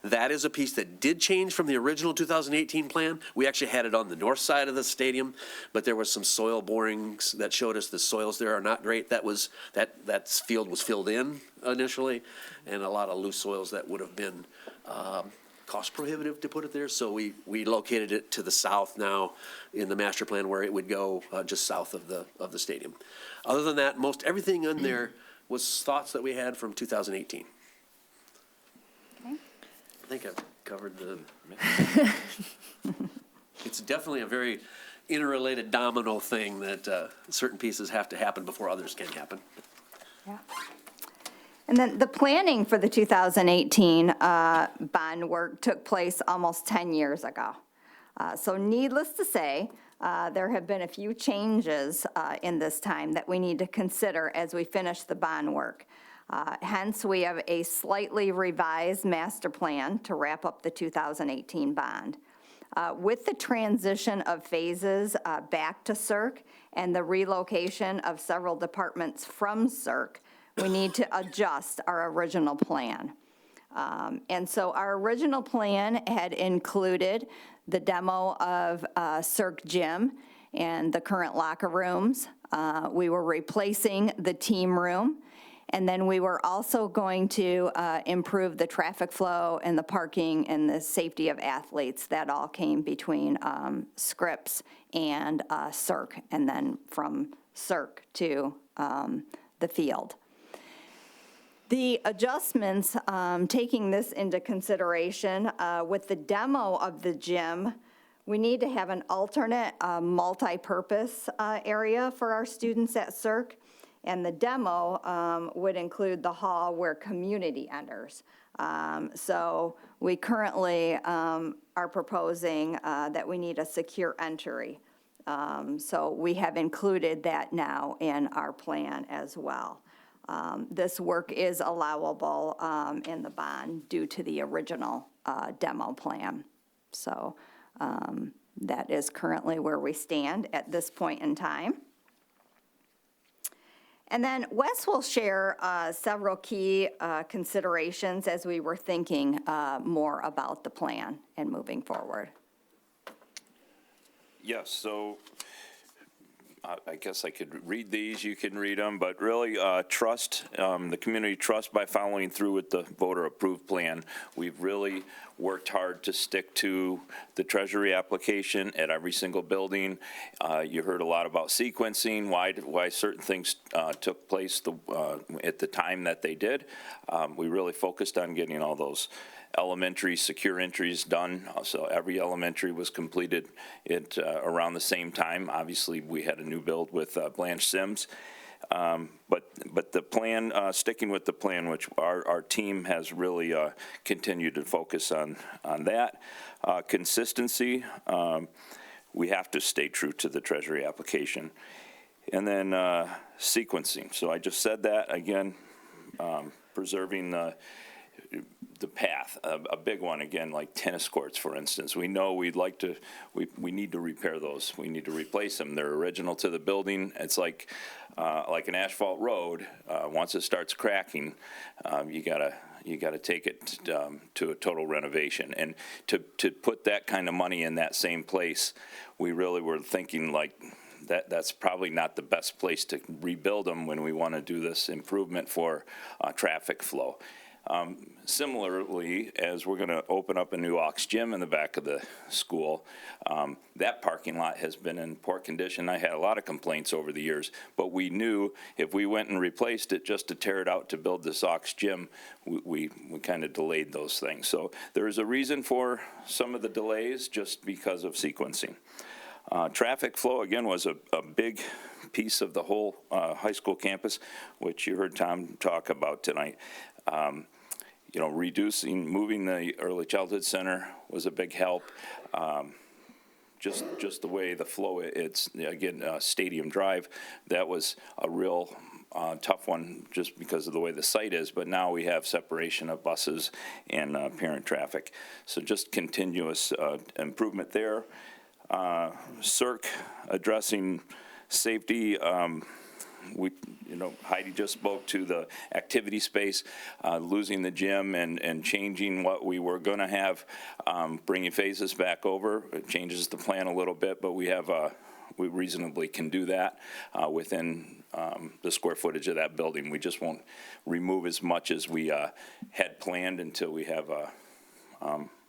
That is a piece that did change from the original 2018 plan. We actually had it on the north side of the stadium, but there was some soil borings that showed us the soils there are not great. That field was filled in initially, and a lot of loose soils that would have been cost prohibitive to put it there. So we located it to the south now in the master plan, where it would go just south of the stadium. Other than that, most everything in there was thoughts that we had from 2018. Okay. I think I've covered the. It's definitely a very interrelated domino thing that certain pieces have to happen before others can happen. Yeah. And then the planning for the 2018 bond work took place almost 10 years ago. So needless to say, there have been a few changes in this time that we need to consider as we finish the bond work. Hence, we have a slightly revised master plan to wrap up the 2018 bond. With the transition of phases back to CERC and the relocation of several departments from CERC, we need to adjust our original plan. And so our original plan had included the demo of CERC gym and the current locker rooms. We were replacing the team room. And then we were also going to improve the traffic flow and the parking and the safety of athletes. That all came between Scripps and CERC, and then from CERC to the field. The adjustments, taking this into consideration, with the demo of the gym, we need to have an alternate multi-purpose area for our students at CERC. And the demo would include the hall where community enters. So we currently are proposing that we need a secure entry. So we have included that now in our plan as well. This work is allowable in the bond due to the original demo plan. So that is currently where we stand at this point in time. And then Wes will share several key considerations as we were thinking more about the plan and moving forward. Yes, so I guess I could read these, you can read them, but really trust, the community trust by following through with the voter-approved plan. We've really worked hard to stick to the Treasury application at every single building. You heard a lot about sequencing, why certain things took place at the time that they did. We really focused on getting all those elementary secure entries done. So every elementary was completed at around the same time. Obviously, we had a new build with Blanche Sims. But the plan, sticking with the plan, which our team has really continued to focus on that. Consistency, we have to stay true to the Treasury application. And then sequencing. So I just said that again, preserving the path, a big one, again, like tennis courts, for instance. We know we need to repair those. We need to replace them. They're original to the building. It's like an asphalt road. Once it starts cracking, you gotta take it to a total renovation. And to put that kind of money in that same place, we really were thinking like, that's probably not the best place to rebuild them when we want to do this improvement for traffic flow. Similarly, as we're going to open up a new aux gym in the back of the school, that parking lot has been in poor condition. I had a lot of complaints over the years, but we knew if we went and replaced it just to tear it out to build this aux gym, we kind of delayed those things. So there is a reason for some of the delays just because of sequencing. Traffic flow, again, was a big piece of the whole high school campus, which you heard Tom talk about tonight. You know, moving the early childhood center was a big help. Just the way the flow, it's, again, Stadium Drive, that was a real tough one just because of the way the site is, but now we have separation of buses and parent traffic. So just continuous improvement there. CERC addressing safety. Heidi just spoke to the activity space, losing the gym and changing what we were going to have, bringing phases back over. It changes the plan a little bit, but we reasonably can do that within the square footage of that building. We just won't remove as much as we had planned until we have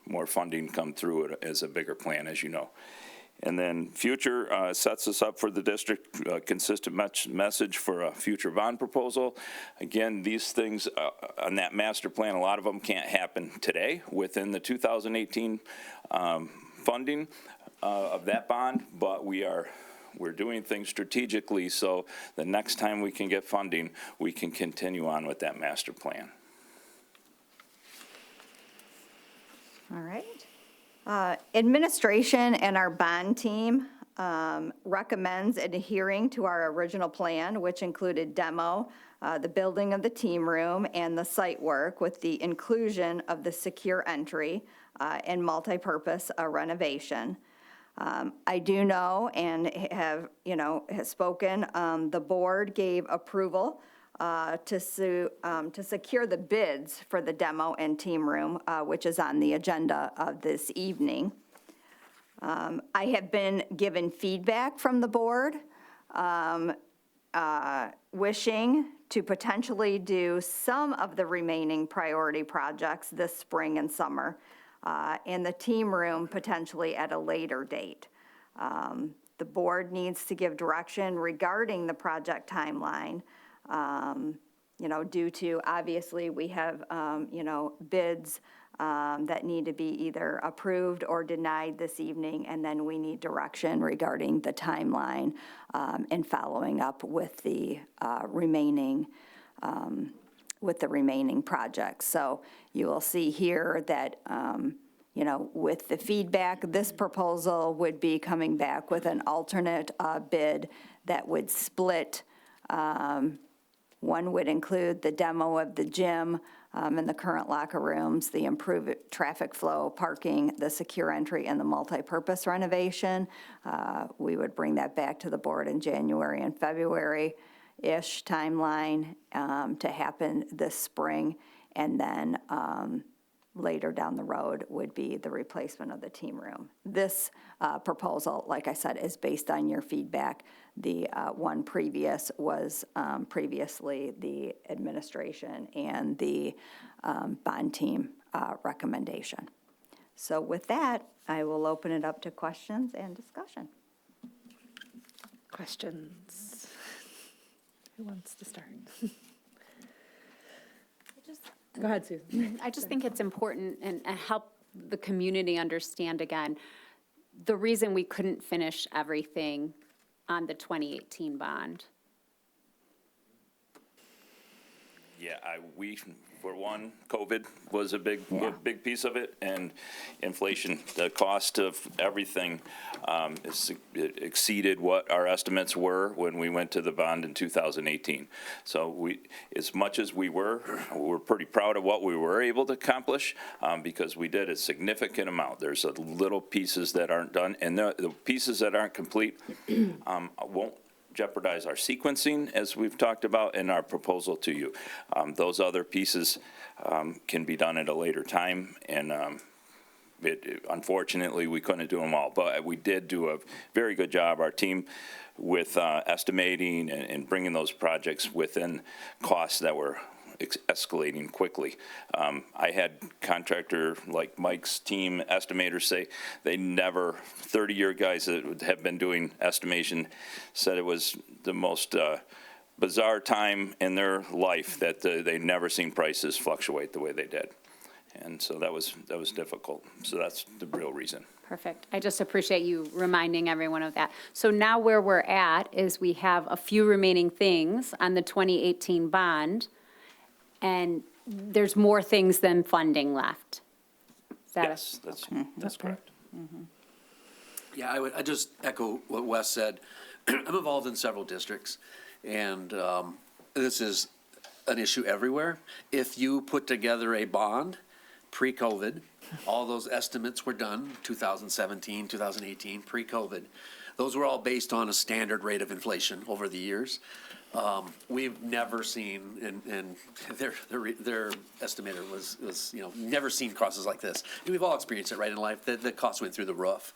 more funding come through it as a bigger plan, as you know. And then future sets us up for the district, consistent message for a future bond proposal. Again, these things on that master plan, a lot of them can't happen today within the 2018 funding of that bond, but we're doing things strategically so the next time we can get funding, we can continue on with that master plan. All right. Administration and our bond team recommends adhering to our original plan, which included demo, the building of the team room, and the site work with the inclusion of the secure entry and multipurpose renovation. I do know and have spoken, the board gave approval to secure the bids for the demo and team room, which is on the agenda of this evening. I have been given feedback from the board, wishing to potentially do some of the remaining priority projects this spring and summer, and the team room potentially at a later date. The board needs to give direction regarding the project timeline, due to, obviously, we have, bids that need to be either approved or denied this evening, and then we need direction regarding the timeline and following up with the remaining projects. So you will see here that, with the feedback, this proposal would be coming back with an alternate bid that would split. One would include the demo of the gym and the current locker rooms, the improved traffic flow, parking, the secure entry, and the multipurpose renovation. We would bring that back to the board in January and February-ish timeline to happen this spring. And then later down the road would be the replacement of the team room. This proposal, like I said, is based on your feedback. The one previous was previously the administration and the bond team recommendation. So with that, I will open it up to questions and discussion. Questions? Who wants to start? Go ahead, Susan. I just think it's important and help the community understand, again, the reason we couldn't finish everything on the 2018 bond. Yeah, for one, COVID was a big piece of it, and inflation. The cost of everything it exceeded what our estimates were when we went to the bond in 2018. So as much as we're pretty proud of what we were able to accomplish because we did a significant amount. There's little pieces that aren't done, and the pieces that aren't complete won't jeopardize our sequencing, as we've talked about in our proposal to you. Those other pieces can be done at a later time, and unfortunately, we couldn't do them all. But we did do a very good job, our team, with estimating and bringing those projects within costs that were escalating quickly. I had contractor like Mike's team estimators say they never, 30-year guys that have been doing estimation said it was the most bizarre time in their life that they'd never seen prices fluctuate the way they did. And so that was difficult. So that's the real reason. Perfect. I just appreciate you reminding everyone of that. So now where we're at is we have a few remaining things on the 2018 bond, and there's more things than funding left. Is that Yes, that's correct. Yeah, I just echo what Wes said. I'm involved in several districts, and this is an issue everywhere. If you put together a bond pre-COVID, all those estimates were done, 2017, 2018, pre-COVID. Those were all based on a standard rate of inflation over the years. We've never seen, and their estimator was, never seen costs like this. And we've all experienced it, right, in life. The costs went through the roof.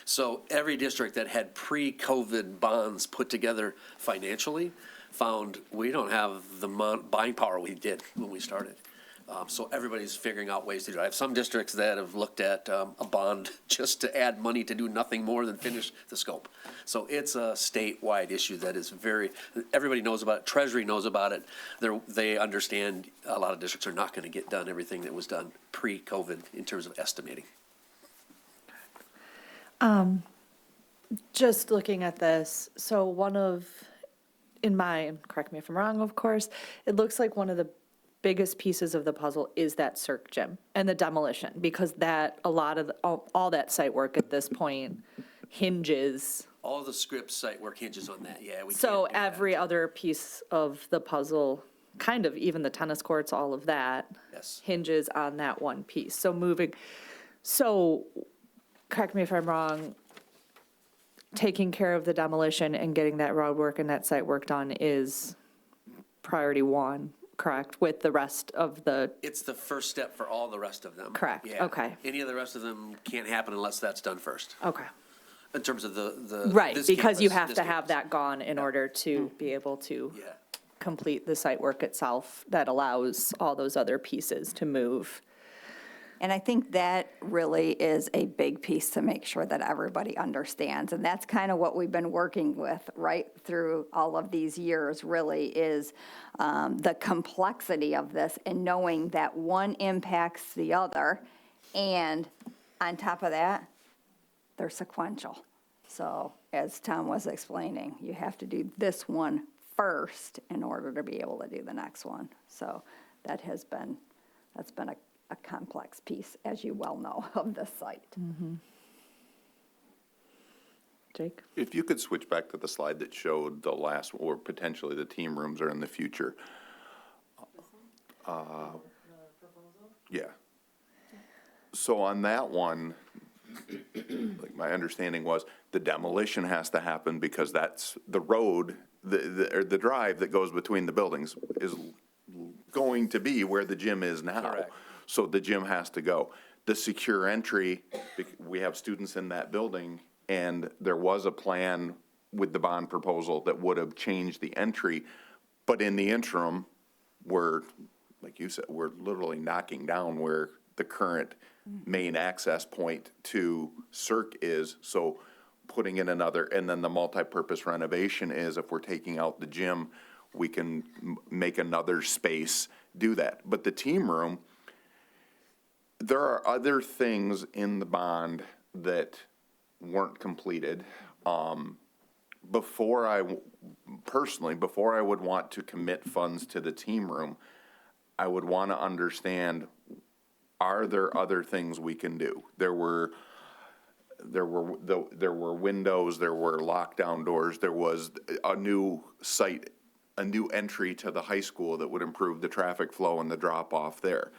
So every district that had pre-COVID bonds put together financially found we don't have the buying power we did when we started. So everybody's figuring out ways to do it. I have some districts that have looked at a bond just to add money to do nothing more than finish the scope. So it's a statewide issue that is everybody knows about it. Treasury knows about it. They understand a lot of districts are not going to get done everything that was done pre-COVID in terms of estimating. Just looking at this, so correct me if I'm wrong, of course, it looks like one of the biggest pieces of the puzzle is that circ gym and the demolition, because all that site work at this point hinges. All of the script site work hinges on that, yeah. So every other piece of the puzzle, kind of even the tennis courts, all of that hinges on that one piece. So correct me if I'm wrong, taking care of the demolition and getting that road work and that site work done is priority one. Correct, with the rest of It's the first step for all the rest of them. Correct, Yeah. okay. Any of the rest of them can't happen unless that's done first, Okay. in terms of the. Right, this because you campus, have this to have campus. that gone in order to be able to complete the site work itself that allows all those other pieces to move. And I think that really is a big piece to make sure that everybody understands. And that's kind of what we've been working with right through all of these years, really, is the complexity of this and knowing that one impacts the other. And on top of that, they're sequential. So as Tom was explaining, you have to do this one first in order to be able to do the next one. So that's been a complex piece, as you well know, of this site. Jake? If you could switch back to the slide that showed the last, or potentially the team rooms are in the future. Yeah. So on that one, like my understanding was the demolition has to happen because that's the road, the drive that goes between the buildings is going to be where the gym is now. Correct. So the gym has to go. The secure entry, we have students in that building, and there was a plan with the bond proposal that would have changed the entry. But in the interim, like you said, we're literally knocking down where the current main access point to CERC is. So putting in another, and then the multipurpose renovation is if we're taking out the gym, we can make another space do that. But the team room, there are other things in the bond that weren't completed. Before I would want to commit funds to the team room, I would want to understand, are there other things we can do? There were windows, there were lockdown doors, there was a new site, a new entry to the high school that would improve the traffic flow and the drop off there.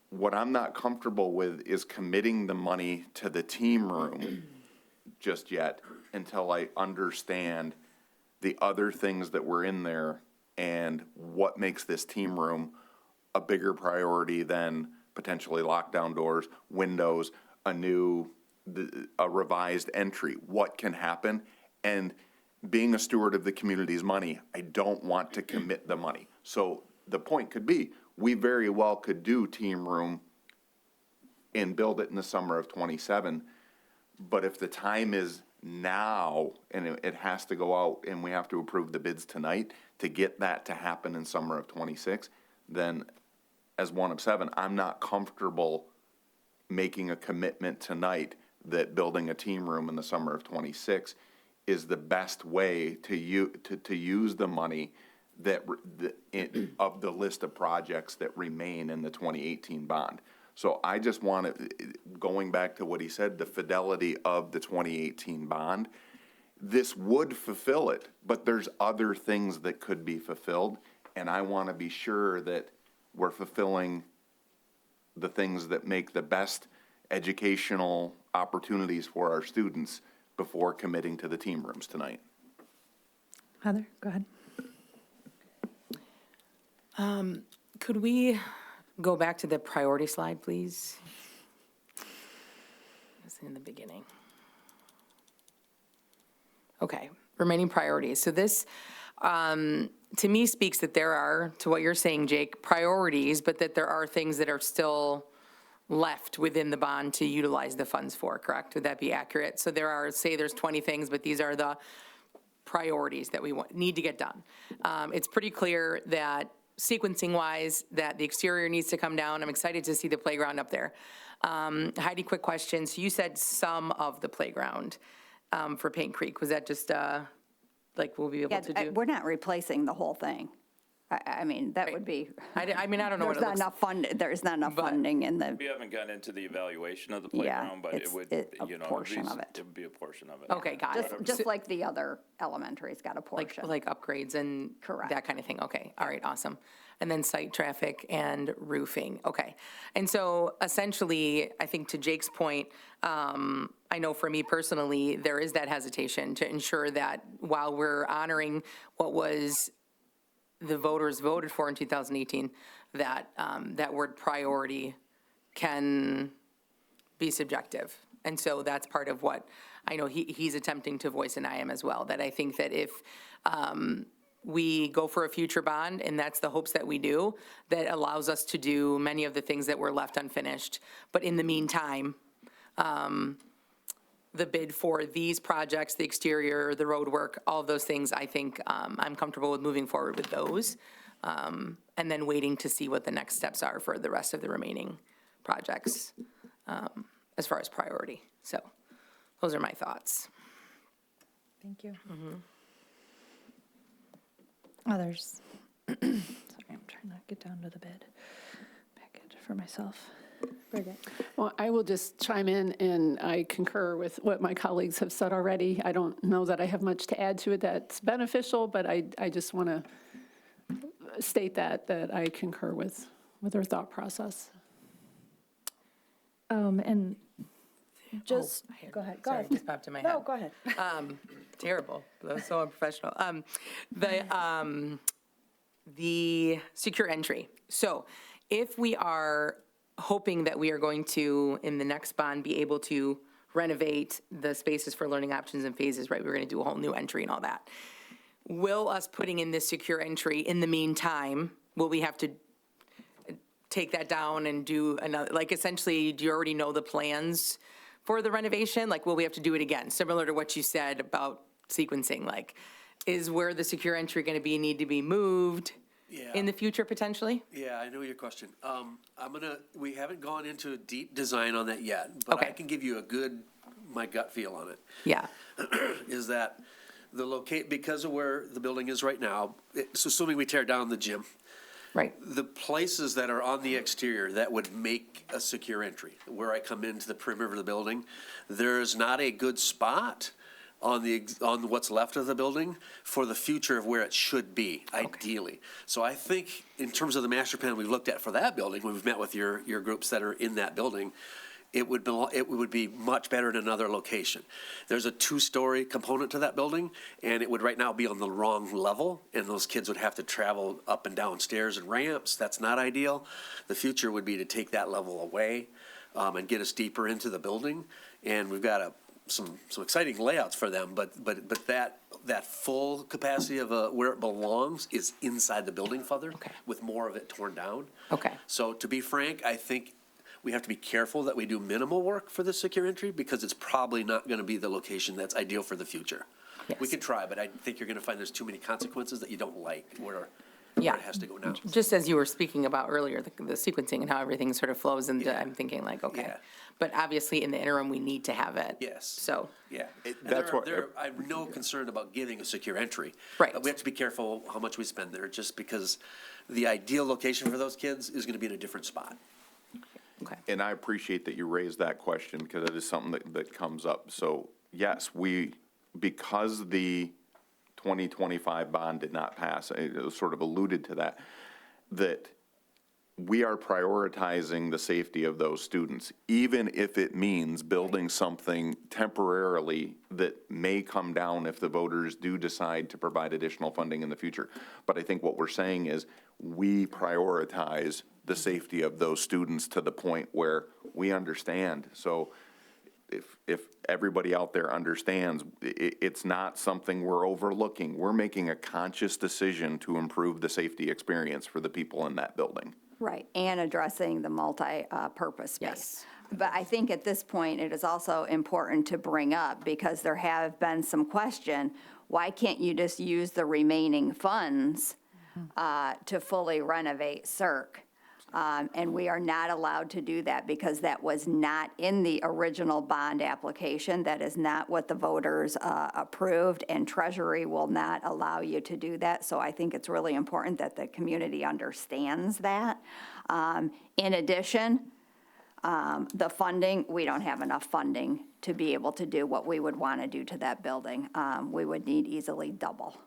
What I'm not comfortable with is committing the money to the team room just yet until I understand the other things that were in there and what makes this team room a bigger priority than potentially lockdown doors, windows, a revised entry. What can happen? And being a steward of the community's money, I don't want to commit the money. So the point could be, we very well could do team room and build it in the summer of '27. But if the time is now and it has to go out and we have to approve the bids tonight to get that to happen in summer of '26, then as one of seven, I'm not comfortable making a commitment tonight that building a team room in the summer of '26 is the best way to use the money of the list of projects that remain in the 2018 bond. So I just want to, going back to what he said, the fidelity of the 2018 bond, this would fulfill it, but there's other things that could be fulfilled, and I want to be sure that we're fulfilling the things that make the best educational opportunities for our students before committing to the team rooms tonight. Heather, go ahead. Could we go back to the priority slide, please? It's in the beginning. Okay, remaining priorities. So this, to me, speaks that there are, to what you're saying, Jake, priorities, but that there are things that are still left within the bond to utilize the funds for, correct? Would that be accurate? So there are, say there's 20 things, but these are the priorities that we need to get done. It's pretty clear that sequencing-wise, that the exterior needs to come down. I'm excited to see the playground up there. Heidi, quick question. So you said some of the playground for Paint Creek. Was that just, like, we'll be able to do? We're not replacing the whole thing. I mean, that would be. I mean, I don't know what There's it not looks. enough there's not enough funding in the, We haven't gotten into the evaluation of the Yeah, playground, but it would, it's a you know, portion of it. it would be a portion of it. Okay, got it. just like the other elementary's got a Like portion. upgrades and Correct. that kind of thing. Okay, all right, awesome. And then site traffic and roofing, okay. And so essentially, I think to Jake's point, I know for me personally, there is that hesitation to ensure that while we're honoring what was the voters voted for in 2018, that, that word priority can be subjective. And so that's part of what I know he's attempting to voice, and I am as well, that I think that if we go for a future bond, and that's the hopes that we do, that allows us to do many of the things that were left unfinished. But in the meantime, the bid for these projects, the exterior, the road work, all of those things, I think I'm comfortable with moving forward with those. And then waiting to see what the next steps are for the rest of the remaining projects as far as priority. So those are my thoughts. Thank you. Others? Sorry, I'm trying to get down to the bid package for myself. Bridget? Well, I will just chime in, and I concur with what my colleagues have said already. I don't know that I have much to add to it that's beneficial, but I just want to state that I concur with their thought process. And just, go ahead, go Sorry, ahead. just popped in my head. No, go ahead. Terrible. That was so unprofessional. The secure entry. So if we are hoping that we are going to, in the next bond, be able to renovate the spaces for learning options and phases, right? We're going to do a whole new entry and all that. Will us putting in this secure entry in the meantime, will we have to take that down and do another, like essentially, do you already know the plans for the renovation? Like, will we have to do it again? Similar to what you said about sequencing, like, is where the secure entry going to be, need to be moved in the future potentially? Yeah, I know your question. We haven't gone into a deep design on that yet, but I can give you my gut feel on it. Yeah. Is that because of where the building is right now, so assuming we tear down the gym. Right. The places that are on the exterior that would make a secure entry, where I come into the perimeter of the building, there's not a good spot on what's left of the building for the future of where it should be, ideally. So I think in terms of the master plan we've looked at for that building, when we've met with your groups that are in that building, it would be much better in another location. There's a 2-story component to that building, and it would right now be on the wrong level, and those kids would have to travel up and down stairs and ramps. That's not ideal. The future would be to take that level away and get us deeper into the building. And we've got some exciting layouts for them, but that full capacity of where it belongs is inside the building further, with more of it torn down. Okay. So to be frank, I think we have to be careful that we do minimal work for the secure entry, because it's probably not going to be the location that's ideal for the future. We can try, but I think you're going to find there's too many consequences that you don't like where it has to go now. Just as you were speaking about earlier, the sequencing and how everything sort of flows into, I'm thinking like, okay. Yeah. But obviously, in the interim, we need to have it. Yes. So, Yeah. That's what- I have no concern about getting a secure entry. Right. But we have to be careful how much we spend there, just because the ideal location for those kids is going to be in a different spot. And I appreciate that you raised that question, because it is something that comes up. So yes, because the 2025 bond did not pass, it was sort of alluded to that we are prioritizing the safety of those students, even if it means building something temporarily that may come down if the voters do decide to provide additional funding in the future. But I think what we're saying is we prioritize the safety of those students to the point where we understand. So if everybody out there understands, it's not something we're overlooking. We're making a conscious decision to improve the safety experience for the people in that building. Right, and addressing the multi-purpose space. But I think at this point, it is also important to bring up, because there have been some question, why can't you just use the remaining funds to fully renovate CERC? And we are not allowed to do that, because that was not in the original bond application. That is not what the voters approved, and Treasury will not allow you to do that. So I think it's really important that the community understands that. In addition, the funding, we don't have enough funding to be able to do what we would want to do to that building. We would need easily double.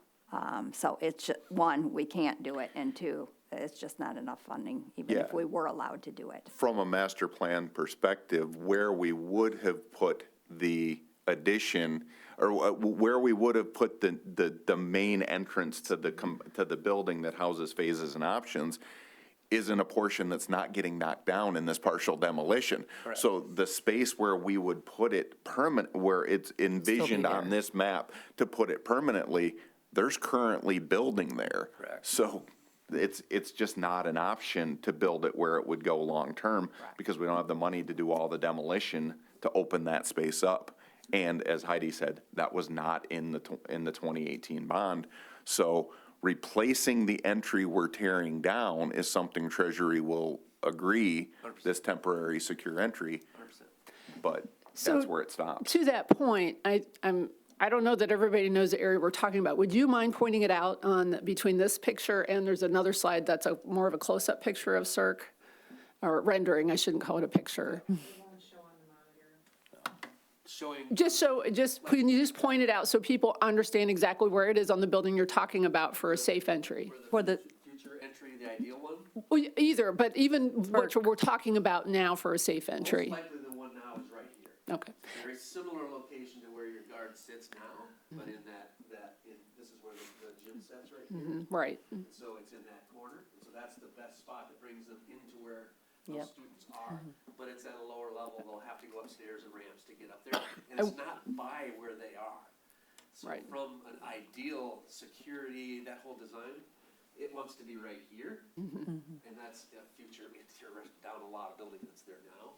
So it's, one, we can't do it, and two, it's just not enough funding, even if we were allowed to do it. From a master plan perspective, where we would have put the addition, or where we would have put the main entrance to the building that houses phases and options, is in a portion that's not getting knocked down in this partial demolition. Correct. So the space where we would put it where it's envisioned on this map to put it permanently, there's currently building there. Correct. So it's just not an option to build it where it would go long-term, because we don't have the money to do all the demolition to open that space up. And as Heidi said, that was not in the 2018 bond. So replacing the entry we're tearing down is something Treasury will agree, 100%. this temporary secure entry, 100%. but So, that's where it stops. To that point, I don't know that everybody knows the area we're talking about. Would you mind pointing it out between this picture and there's another slide that's more of a close-up picture of CERC, or rendering, I shouldn't call it a picture. Showing. Can you just point it out so people understand exactly where it is on the building you're talking about for a safe entry? for the, Future entry, the ideal one? Well, either, but even what we're talking about now for a safe entry. Most likely the one now is right here. Okay. Very similar location to where your guard sits now, but in this is where the gym sets right here. Right. So it's in that corner, so that's the best spot that brings them into where those students are. But it's at a lower level, they'll have to go upstairs and ramps to get up there, and it's not by where they are. So Right. from an ideal security, that whole design, it wants to be right here, and that's a future, we have to tear down a lot of building that's there now.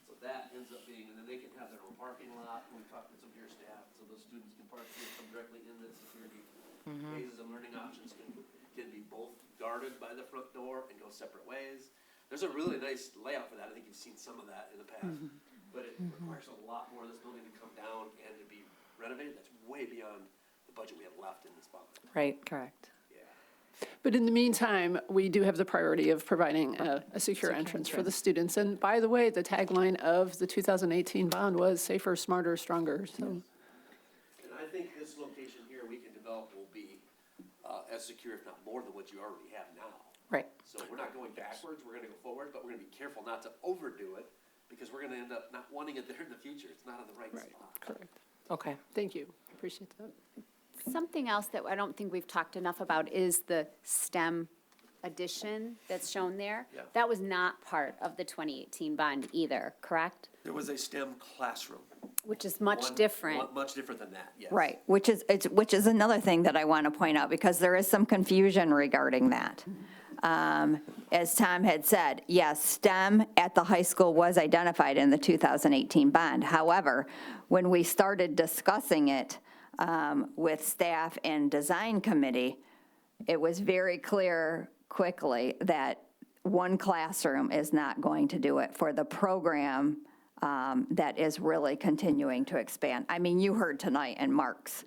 So that ends up being, and then they can have their own parking lot, we talked with some of your staff, so those students can park here, come directly in the security. Phases and learning options can be both guarded by the front door and go separate ways. There's a really nice layout for that, I think you've seen some of that in the past, but it requires a lot more of this building to come down and to be renovated, that's way beyond the budget we have left in this bond. right, correct. But in the meantime, we do have the priority of providing a secure entrance for the students. And by the way, the tagline of the 2018 bond was safer, smarter, stronger, so. And I think this location here we can develop will be as secure, if not more, than what you already have now. Right. So we're not going backwards, we're gonna go forward, but we're gonna be careful not to overdo it, because we're gonna end up not wanting it there in the future. It's not in the right spot. Correct. Okay. Thank you. Appreciate that. Something else that I don't think we've talked enough about is the STEM addition that's shown there. Yeah. That was not part of the 2018 bond either, correct? There was a STEM classroom. Which is much different. Much different than that, yes. Right, which is another thing that I want to point out, because there is some confusion regarding that. As Tom had said, yes, STEM at the high school was identified in the 2018 bond. However, when we started discussing it with staff and design committee, it was very clear quickly that one classroom is not going to do it for the program that is really continuing to expand. I mean, you heard tonight in Mark's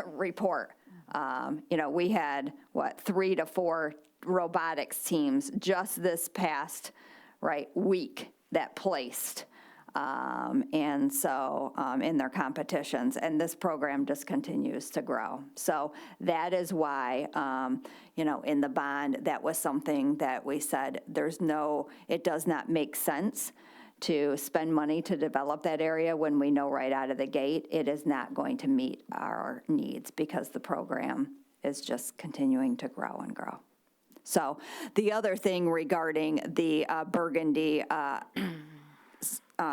report, we had, 3 to 4 robotics teams just this past, week that placed. And so in their competitions, and this program just continues to grow. So that is why, in the bond, that was something that we said, it does not make sense to spend money to develop that area when we know right out of the gate it is not going to meet our needs, because the program is just continuing to grow and grow. So the other thing regarding the Burgundy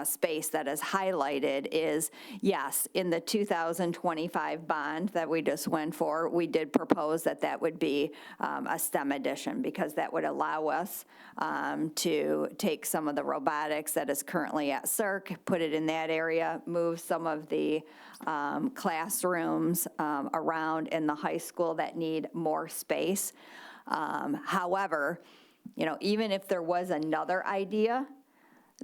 space that is highlighted is, yes, in the 2025 bond that we just went for, we did propose that would be a STEM addition, because that would allow us to take some of the robotics that is currently at CERC, put it in that area, move some of the classrooms around in the high school that need more space. However, even if there was another idea,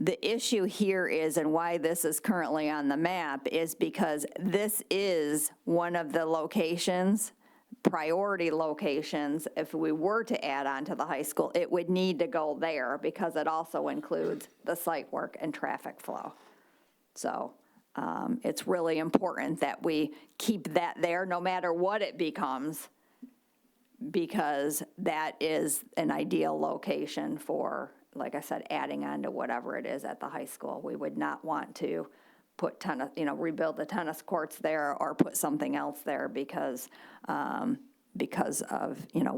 the issue here is, and why this is currently on the map, is because this is one of the locations, priority locations. If we were to add on to the high school, it would need to go there, because it also includes the site work and traffic flow. So it's really important that we keep that there, no matter what it becomes, because that is an ideal location for, like I said, adding on to whatever it is at the high school. We would not want to put rebuild the tennis courts there or put something else there because of,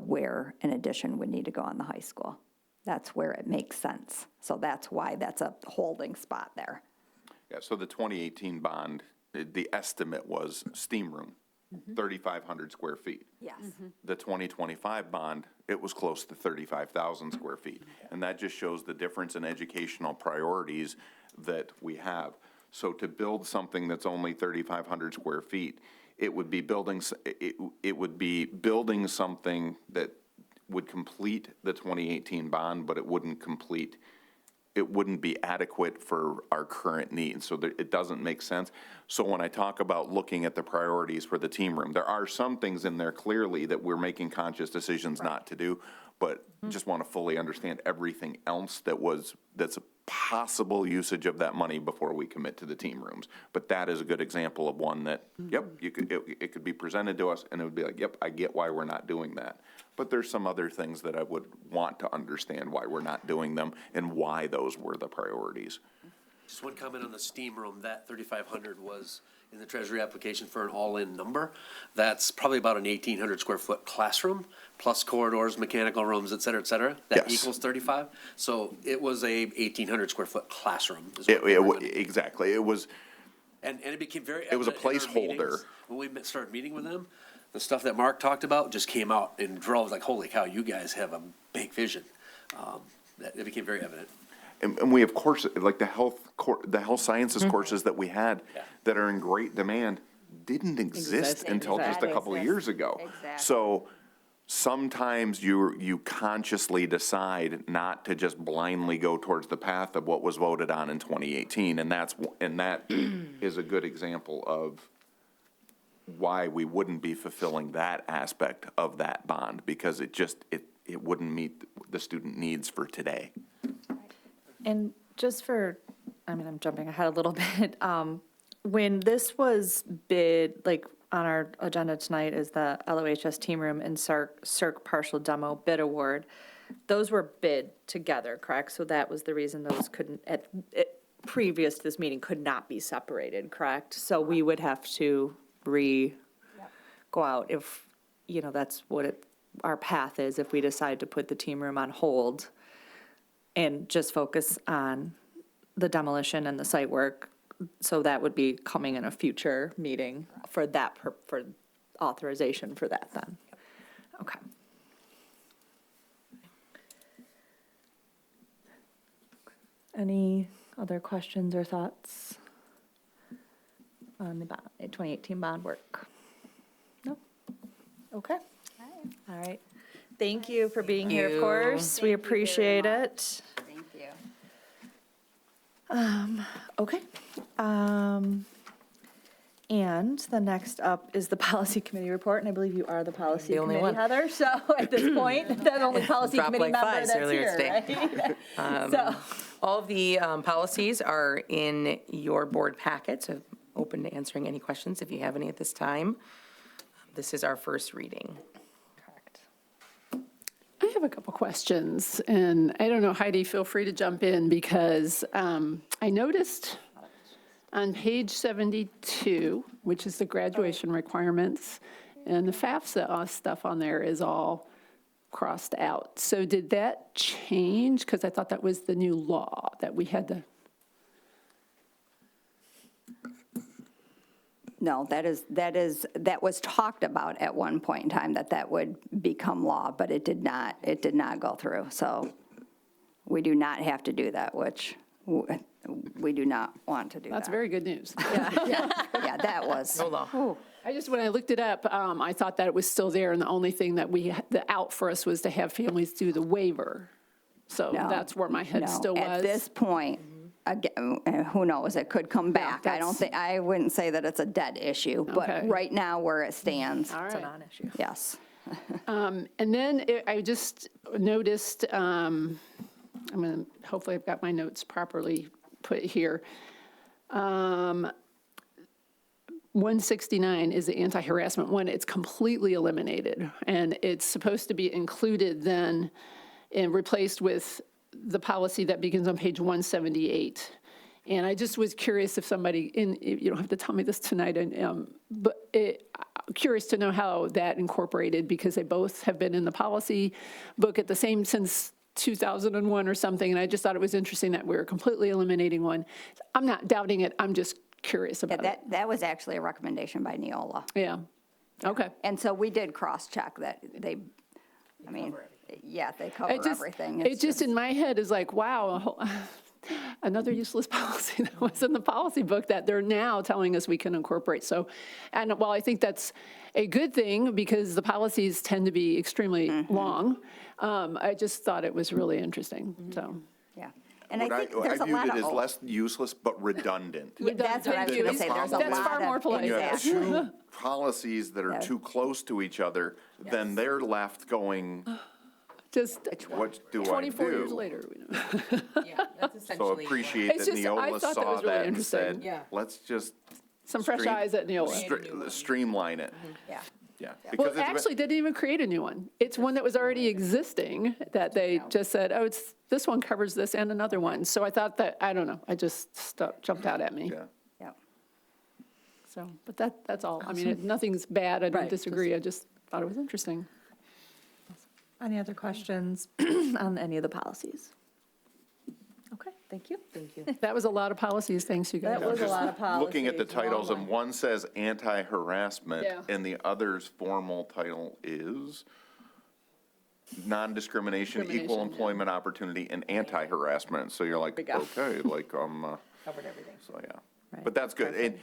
where an addition would need to go on the high school. That's where it makes sense. So that's why that's a holding spot there. Yeah, so the 2018 bond, the estimate was steam room, 3,500 square feet. Yes. The 2025 bond, it was close to 35,000 square feet. And that just shows the difference in educational priorities that we have. So to build something that's only 3,500 square feet, it would be building something that would complete the 2018 bond, but it wouldn't be adequate for our current needs, so that it doesn't make sense. So when I talk about looking at the priorities for the team room, there are some things in there clearly that we're making conscious decisions not to do, but just want to fully understand everything else that's a possible usage of that money before we commit to the team rooms. But that is a good example of one that, it could be presented to us, and it would be like, yep, I get why we're not doing that. But there's some other things that I would want to understand why we're not doing them and why those were the priorities. Just one comment on the steam room, that 3,500 was in the Treasury application for an all-in number. That's probably about an 1,800 square foot classroom, plus corridors, mechanical rooms, et cetera, et cetera. That equals 35. So it was a 1,800 square foot classroom. Exactly, it was. And it became very It was a evident in our placeholder. meetings. When we started meeting with them, the stuff that Mark talked about just came out in droves, like, holy cow, you guys have a big vision. It became very evident. And we have courses, like the health sciences courses that we had that are in great demand didn't exist until just a couple of years ago. Exactly. So sometimes you consciously decide not to just blindly go towards the path of what was voted on in 2018, and that is a good example of why we wouldn't be fulfilling that aspect of that bond, because it wouldn't meet the student needs for today. And just I'm jumping ahead a little bit. When this was bid, on our agenda tonight is the LOHS team room and CERC partial demo bid award. Those were bid together, correct? So that was the reason those couldn't, previous to this meeting, could not be separated, correct? So we would have to go out if, that's what our path is, if we decide to put the team room on hold and just focus on the demolition and the site work So that would be coming in a future meeting for that, for authorization for that then? Okay. Any other questions or thoughts on the 2018 bond work? No? Okay. All right. Thank you for being here, of course. We appreciate it. Thank you. Okay. And the next up is the policy committee report, and I believe you are the policy The only committee, one. Heather. So at this point, the only policy Dropped committee like member flies that's earlier here, today. right? So, All of the policies are in your board packet, so open to answering any questions if you have any at this time. This is our first reading. correct. I have a couple questions, and I don't know, Heidi, feel free to jump in, because I noticed on page 72, which is the graduation requirements, and the FAFSA stuff on there is all crossed out. So did that change? Because I thought that was the new law, that we had to. No, that was talked about at one point in time, that would become law, but it did not go through. So we do not have to do that, which we do not want to do that. That's very good news. Yeah, that was. No law. I just, when I looked it up, I thought that it was still there, and the only thing that the out for us was to have families do the waiver. So No, that's where my head no. still was. At this point, again, who knows, it could come back. I wouldn't say that it's a dead issue, but Okay. right now where it stands, All It's a right. non-issue. yes. And then I just noticed, hopefully I've got my notes properly put here. 169 is the anti-harassment one. It's completely eliminated, and it's supposed to be included then and replaced with the policy that begins on page 178. And I just was curious if somebody, you don't have to tell me this tonight, but curious to know how that incorporated, because they both have been in the policy book at the same since 2001 or something, and I just thought it was interesting that we were completely eliminating one. I'm not doubting it, I'm just curious about it. That was actually a recommendation by Neola. Yeah, okay. And so we did cross-check that they cover It just- everything. It just, in my head, is like, wow, another useless policy that was in the policy book that they're now telling us we can incorporate. So, and while I think that's a good thing, because the policies tend to be extremely long, I just thought it was really interesting, so. Yeah. And I But think there's a viewed lot it as of. less useless, but redundant. Yeah, that's what I was Thank going to you. say. There's a lot of. That's far more polite. When you have Exactly. two policies that are too close to each other, then they're left going, Just what do I 24 years do? later. Yeah, that's So essentially. appreciate It's that just- I Neola thought that saw was really that and interesting. said, Yeah. let's just. Some fresh stream- eyes at Neola. Streamline it, Yeah. yeah. Well, Because it's- actually, they didn't even create a new one. It's one that was already existing, that they just said, oh, this one covers this and another one. So I thought that, I don't know, I just jumped out at me. Yeah. Yeah. So, but that's all. I mean, nothing's bad, I don't Right, disagree, I just thought it was interesting. Any other questions on any of the policies? Okay, thank you. Thank you. That was a lot of policies, thanks, you guys. That was a Just lot of policies. Looking at the long titles, and one. one says anti-harassment, Yeah. and the other's formal title is non-discrimination, equal Discrimination, yeah. employment opportunity, and anti-harassment. So you're like, we go. okay, like, Covered everything. so, yeah. Right. But that's good. And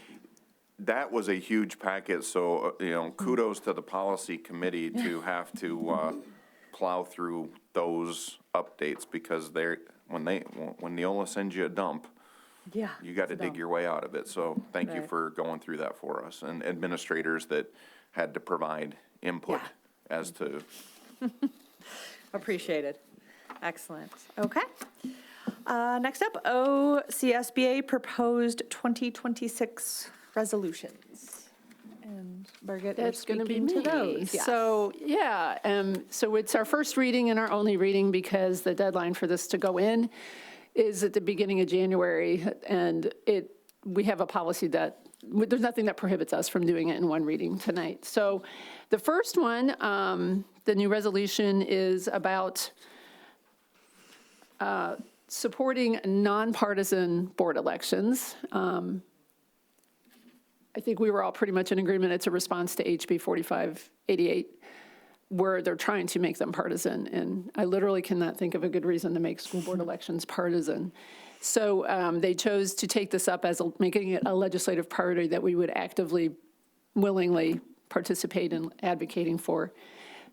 that was a huge packet, so, kudos to the policy committee to have to plow through those updates, because when Neola sends you a dump, Yeah. you got to dig your way out of it. So thank you Right. for going through that for us, and administrators that had to provide input Yeah. as to, Appreciated. Excellent. Okay. Next up, OCSBA proposed 2026 resolutions. And Birgit, you're That's going to be speaking to me. those. Yes. So, yeah, so it's our first reading and our only reading, because the deadline for this to go in is at the beginning of January, and we have a policy that, there's nothing that prohibits us from doing it in one reading tonight. So the first one, the new resolution is about supporting nonpartisan board elections. I think we were all pretty much in agreement. It's a response to HB 4588, where they're trying to make them partisan. And I literally cannot think of a good reason to make school board elections partisan. So they chose to take this up as making it a legislative priority that we would actively, willingly participate in advocating for.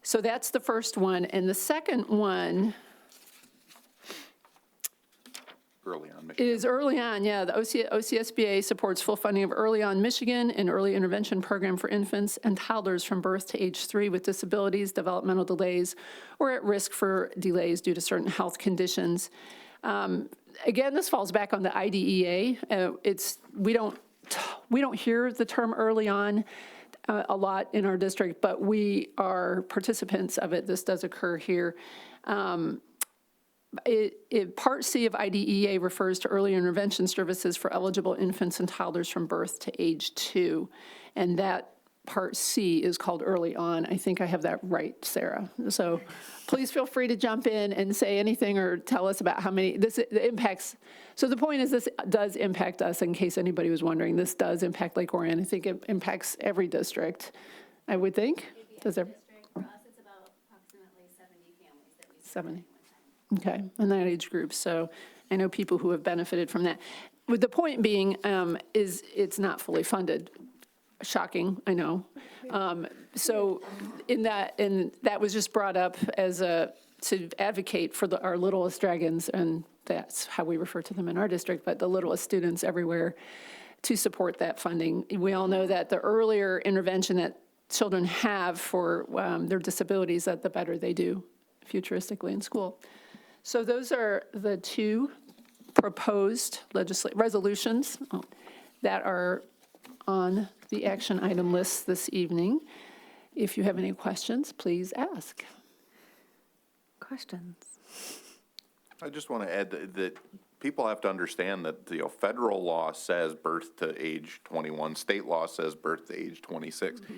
So that's the first one. And the second one Early on, Michigan. is early on, yeah. The OCSBA supports full funding of Early On Michigan, an early intervention program for infants and toddlers from birth to age 3 with disabilities, developmental delays, or at risk for delays due to certain health conditions. Again, this falls back on the IDEA. We don't hear the term early on a lot in our district, but we are participants of it. This does occur here. Part C of IDEA refers to early intervention services for eligible infants and toddlers from birth to age 2. And that Part C is called Early On. I think I have that right, Sarah. So please feel free to jump in and say anything or tell us about how many, this impacts. So the point is this does impact us, in case anybody was wondering. This does impact Lake Orion. I think it impacts every district, I would think. Does it? For us, it's about approximately 70 families that we 70. Okay, in that age group. So I know people who have benefited from that. With the point being, is it's not fully funded. Shocking, I know. So and that was just brought up as to advocate for our littlest dragons, and that's how we refer to them in our district, but the littlest students everywhere, to support that funding. We all know that the earlier intervention that children have for their disabilities, that the better they do futuristically in school. So those are the two proposed resolutions that are on the action item list this evening. If you have any questions, please ask. Questions? I just want to add that people have to understand that the federal law says birth to age 21, state law says birth to age 26. Mm-hmm.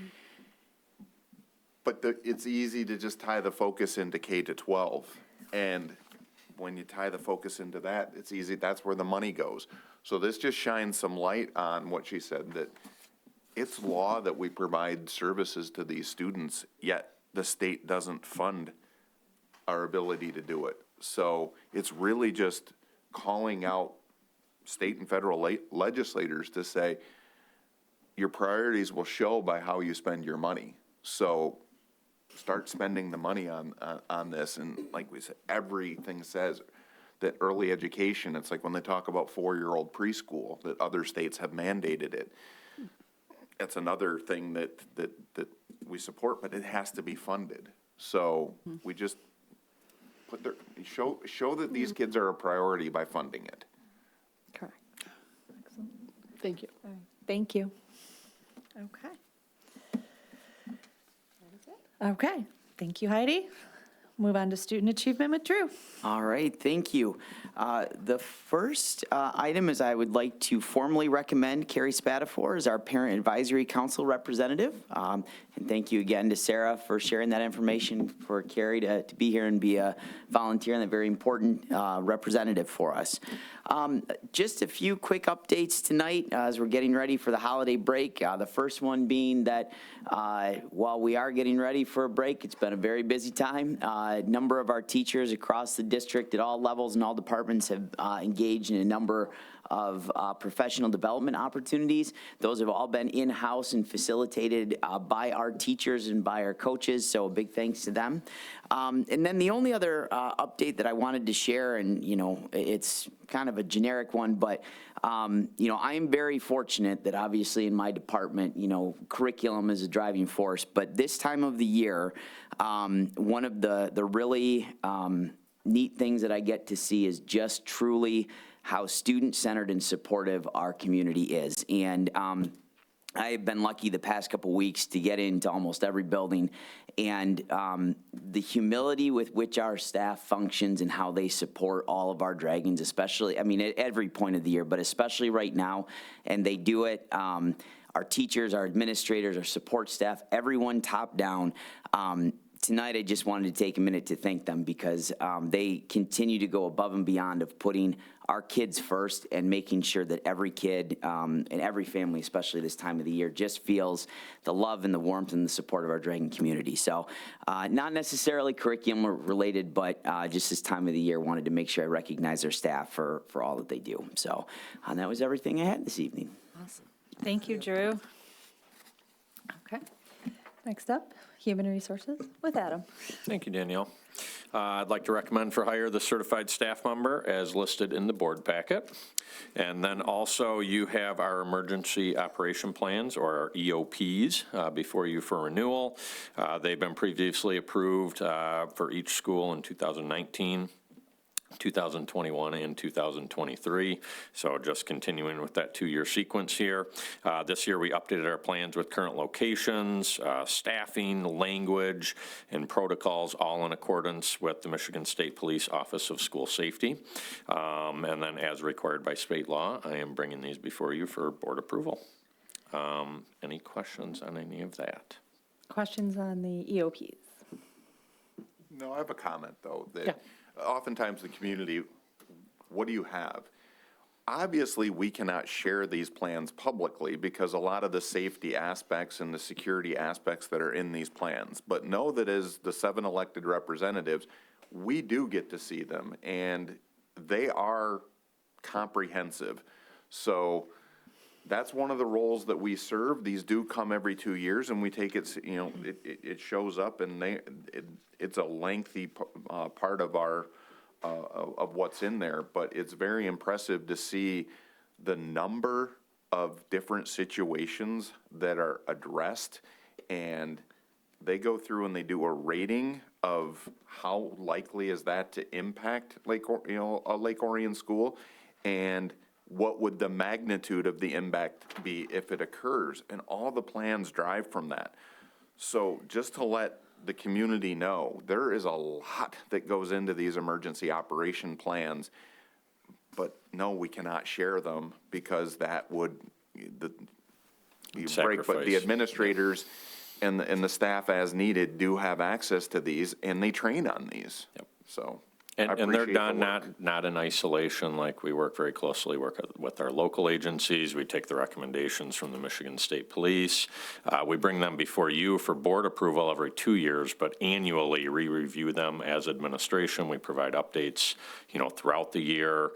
But it's easy to just tie the focus into K to 12. And when you tie the focus into that, it's easy, that's where the money goes. So this just shines some light on what she said, that it's law that we provide services to these students, yet the state doesn't fund our ability to do it. So it's really just calling out state and federal legislators to say, your priorities will show by how you spend your money. So start spending the money on this. And like we said, everything says that early education, it's like when they talk about 4-year-old preschool, that other states have mandated it. That's another thing that we support, but it has to be funded. So we just show that these kids are a priority by funding it. Correct. Excellent. Thank you. All right. Thank you. Okay. Okay. Thank you, Heidi. Move on to student achievement with Drew. All right, thank you. The first item is I would like to formally recommend Carrie Spatafor as our Parent Advisory Council representative. And thank you again to Sarah for sharing that information, for Carrie to be here and be a volunteer and a very important representative for us. Just a few quick updates tonight as we're getting ready for the holiday break. The first one being that while we are getting ready for a break, it's been a very busy time. A number of our teachers across the district at all levels and all departments have engaged in a number of professional development opportunities. Those have all been in-house and facilitated by our teachers and by our coaches, so a big thanks to them. And then the only other update that I wanted to share, and it's kind of a generic one, but I am very fortunate that obviously in my department, curriculum is a driving force, but this time of the year, one of the really neat things that I get to see is just truly how student-centered and supportive our community is. And I have been lucky the past couple weeks to get into almost every building, and the humility with which our staff functions and how they support all of our dragons, especially, at every point of the year, but especially right now, and they do it. Our teachers, our administrators, our support staff, everyone top down, tonight I just wanted to take a minute to thank them because they continue to go above and beyond of putting our kids first and making sure that every kid and every family, especially this time of the year, just feels the love and the warmth and the support of our Dragon community. So not necessarily curriculum related, but just this time of the year, wanted to make sure I recognize their staff for all that they do. So that was everything I had this evening. Awesome. Thank you, Drew. Okay. Next up, Human Resources with Adam. Thank you, Danielle. I'd like to recommend for hire the certified staff member as listed in the board packet. And then also you have our emergency operation plans, or our EOPs, before you for renewal. They've been previously approved for each school in 2019. 2021 and 2023, so just continuing with that 2-year sequence here. This year we updated our plans with current locations, staffing, language, and protocols, all in accordance with the Michigan State Police Office of School Safety. And then as required by state law, I am bringing these before you for board approval. Any questions on any of that? Questions on the EOPs? No, I have a comment, though, that oftentimes the community, what do you have? Obviously, we cannot share these plans publicly because a lot of the safety aspects and the security aspects that are in these plans. But know that as the 7 elected representatives, we do get to see them, and they are comprehensive. So that's one of the roles that we serve. These do come every 2 years, and we take it, you know, it shows up, and it's a lengthy part of our of what's in there. But it's very impressive to see the number of different situations that are addressed, and they go through and they do a rating of how likely is that to impact a Lake Orion school, and what would the magnitude of the impact be if it occurs? And all the plans drive from that. So just to let the community know, there is a lot that goes into these emergency operation plans, but no, we cannot share them because that would, break. But the administrators and the staff as needed do have access to these, and they train on these. Yep. So. And they're done not in isolation. Like, we work very closely with our local agencies. We take the recommendations from the Michigan State Police. We bring them before you for board approval every 2 years, but annually re-review them as administration. We provide updates, throughout the year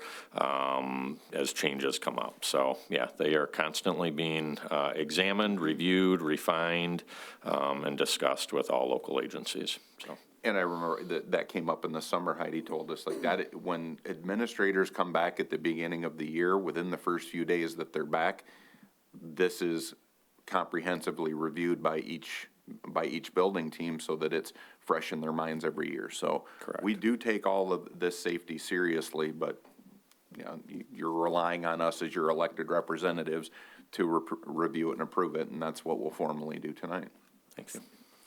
as changes come up. So yeah, they are constantly being examined, reviewed, refined, and discussed with all local agencies. So. And I remember that came up in the summer. Heidi told us like that when administrators come back at the beginning of the year, within the first few days that they're back, this is comprehensively reviewed by each building team so that it's fresh in their minds every year. So we do take all of this safety seriously, but you're relying on us as your elected representatives to review it and approve it, and that's what we'll formally do tonight. Thank you.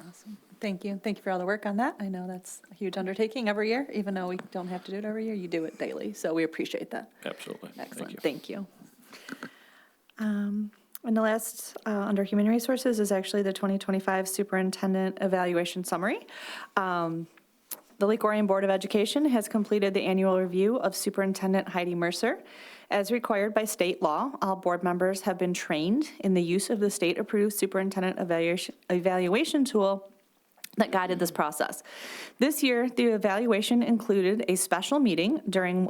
Awesome. Thank you. Thank you for all the work on that. I know that's a huge undertaking every year, even though we don't have to do it every year. You do it daily, so we appreciate that. Absolutely. Excellent. Thank you. And the last, under Human Resources, is actually the 2025 Superintendent Evaluation Summary. The Lake Orion Board of Education has completed the annual review of Superintendent Heidi Mercer. As required by state law, all board members have been trained in the use of the state-approved superintendent evaluation tool that guided this process. This year, the evaluation included a special meeting during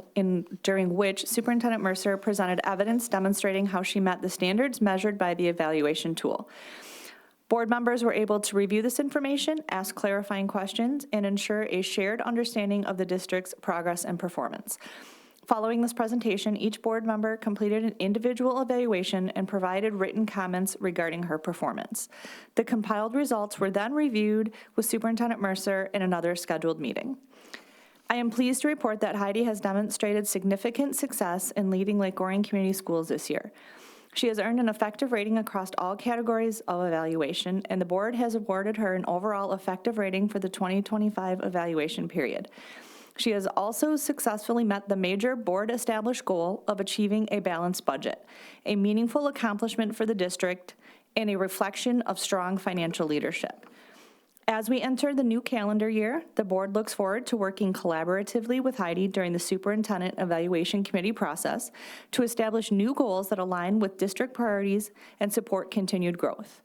which Superintendent Mercer presented evidence demonstrating how she met the standards measured by the evaluation tool. Board members were able to review this information, ask clarifying questions, and ensure a shared understanding of the district's progress and performance. Following this presentation, each board member completed an individual evaluation and provided written comments regarding her performance. The compiled results were then reviewed with Superintendent Mercer in another scheduled meeting. I am pleased to report that Heidi has demonstrated significant success in leading Lake Orion Community Schools this year. She has earned an effective rating across all categories of evaluation, and the board has awarded her an overall effective rating for the 2025 evaluation period. She has also successfully met the major board-established goal of achieving a balanced budget, a meaningful accomplishment for the district, and a reflection of strong financial leadership. As we enter the new calendar year, the board looks forward to working collaboratively with Heidi during the Superintendent Evaluation Committee process to establish new goals that align with district priorities and support continued growth.